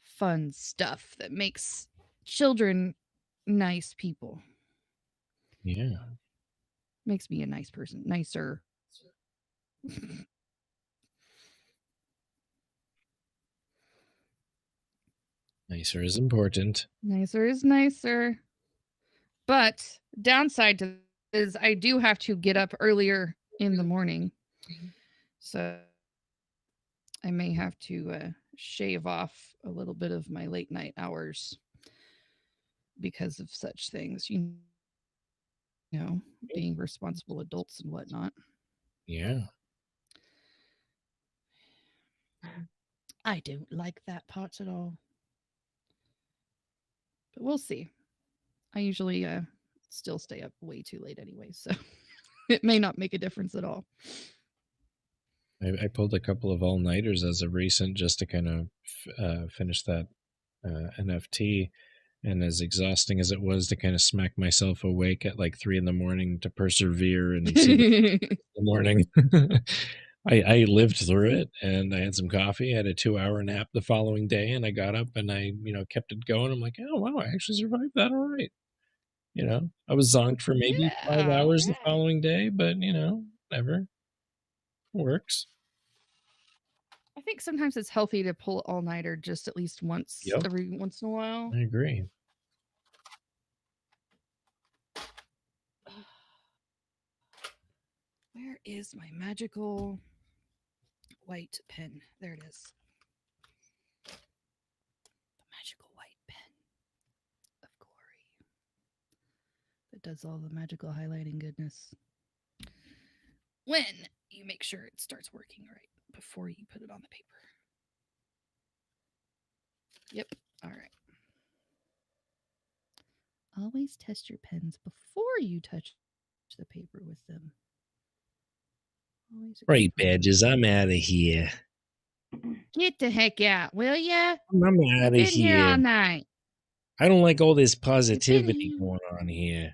fun stuff that makes children nice people. Yeah. Makes me a nice person. Nicer. Nicer is important. Nicer is nicer. But downside to this is I do have to get up earlier in the morning. So I may have to shave off a little bit of my late night hours because of such things. You know, being responsible adults and whatnot. Yeah. I don't like that part at all. But we'll see. I usually still stay up way too late anyway, so it may not make a difference at all. I pulled a couple of all-nighters as of recent just to kind of finish that NFT. And as exhausting as it was to kind of smack myself awake at like 3 a.m. to persevere and see the morning, I lived through it, and I had some coffee. I had a 2-hour nap the following day, and I got up and I, kept it going. I'm like, oh wow, I actually survived that all right. I was zonked for maybe 5 Yeah. hours the following day, but whatever. Works. I think sometimes it's healthy to pull all nighter just at least once Yep. every once in a while. I agree. Where is my magical white pen? There it is. The magical white pen of glory that does all the magical highlighting goodness. When you make sure it starts working right before you put it on the paper. Yep. All right. Always test your pens before you touch the paper with them. Always Right, badges. I'm out of here. Get the heck out, will ya? I'm out You've of been here all here. night. I don't like all this You've been positivity here. going on here.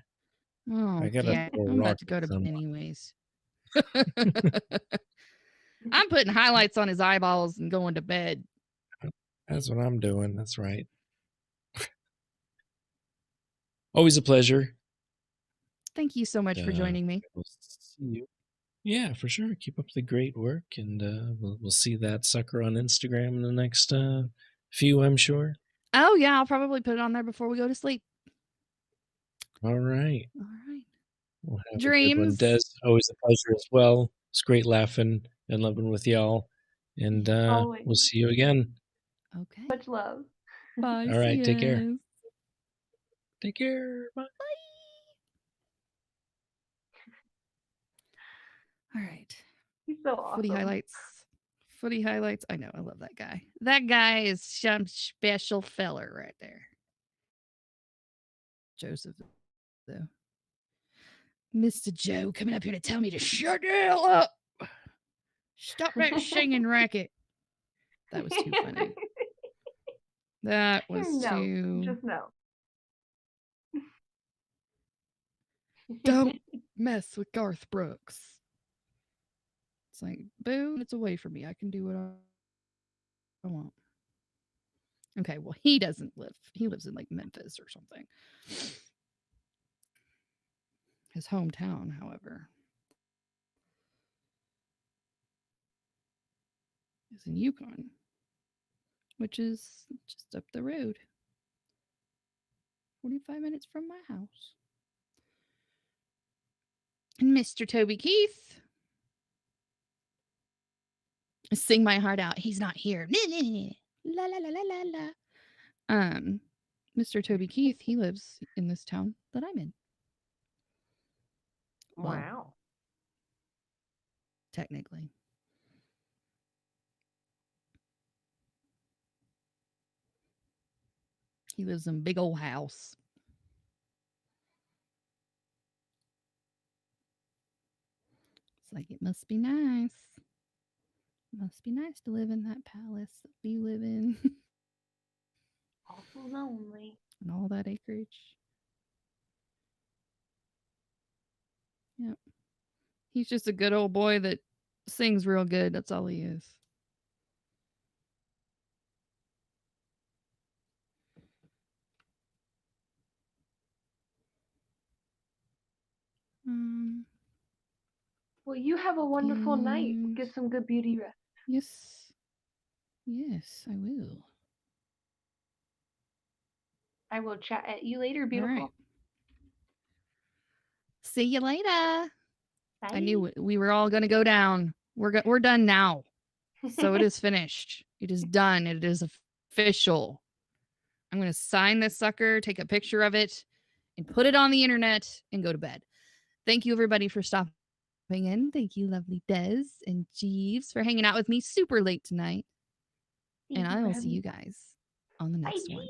Oh, I gotta yeah. throw a I'm rock about to go at to bed someone. anyways. I'm putting highlights on his eyeballs and going to bed. That's what I'm doing. That's right. Always a pleasure. Thank you so much for joining me. We'll see you. Yeah, for sure. Keep up the great work, and we'll see that sucker on Instagram in the next few, I'm sure. Oh, yeah. I'll probably put it on there before we go to sleep. All right. All right. We'll have Dreams. a good one, Des. Always a pleasure as well. It's great laughing and loving with y'all. And we'll see you again. Okay. Much love. Bye. All right. Take care. Cias. Take care. Bye. All right. He's so awesome. Footy highlights. Footy highlights. I know. I love that guy. That guy is some special feller right there. Joseph, though. Mr. Joe coming up here to tell me to shut the hell up. Stop that singing racket. That was too funny. That was too. Just no. Don't mess with Garth Brooks. It's like, boo, it's away from me. I can do what I want. Okay, well, he doesn't live. He lives in like Memphis or something. His hometown, however, is in Yukon, which is just up the road. 45 minutes from my house. And Mr. Toby Keith. Sing my heart out. He's not here. La la la la la la. Mr. Toby Keith, he lives in this town that I'm in. Well, Wow. technically. He lives in a big old house. It's like, it must be nice. Must be nice to live in that palace that we live in. Awful lonely. And all that acreage. Yep. He's just a good old boy that sings real good. That's all he is. Well, you have a wonderful night. and Get some good beauty rest. yes. Yes, I will. I will chat at you later, All beautiful. right. See you later. I knew we were all going to go down. We're done now. So it is finished. It is done. It is official. I'm going to sign this sucker, take a picture of it, and put it on the internet and go to bed. Thank you, everybody, for stopping in. Thank you, lovely Des and Jeeves, for hanging out with me super late tonight. And I will see you guys on the next one.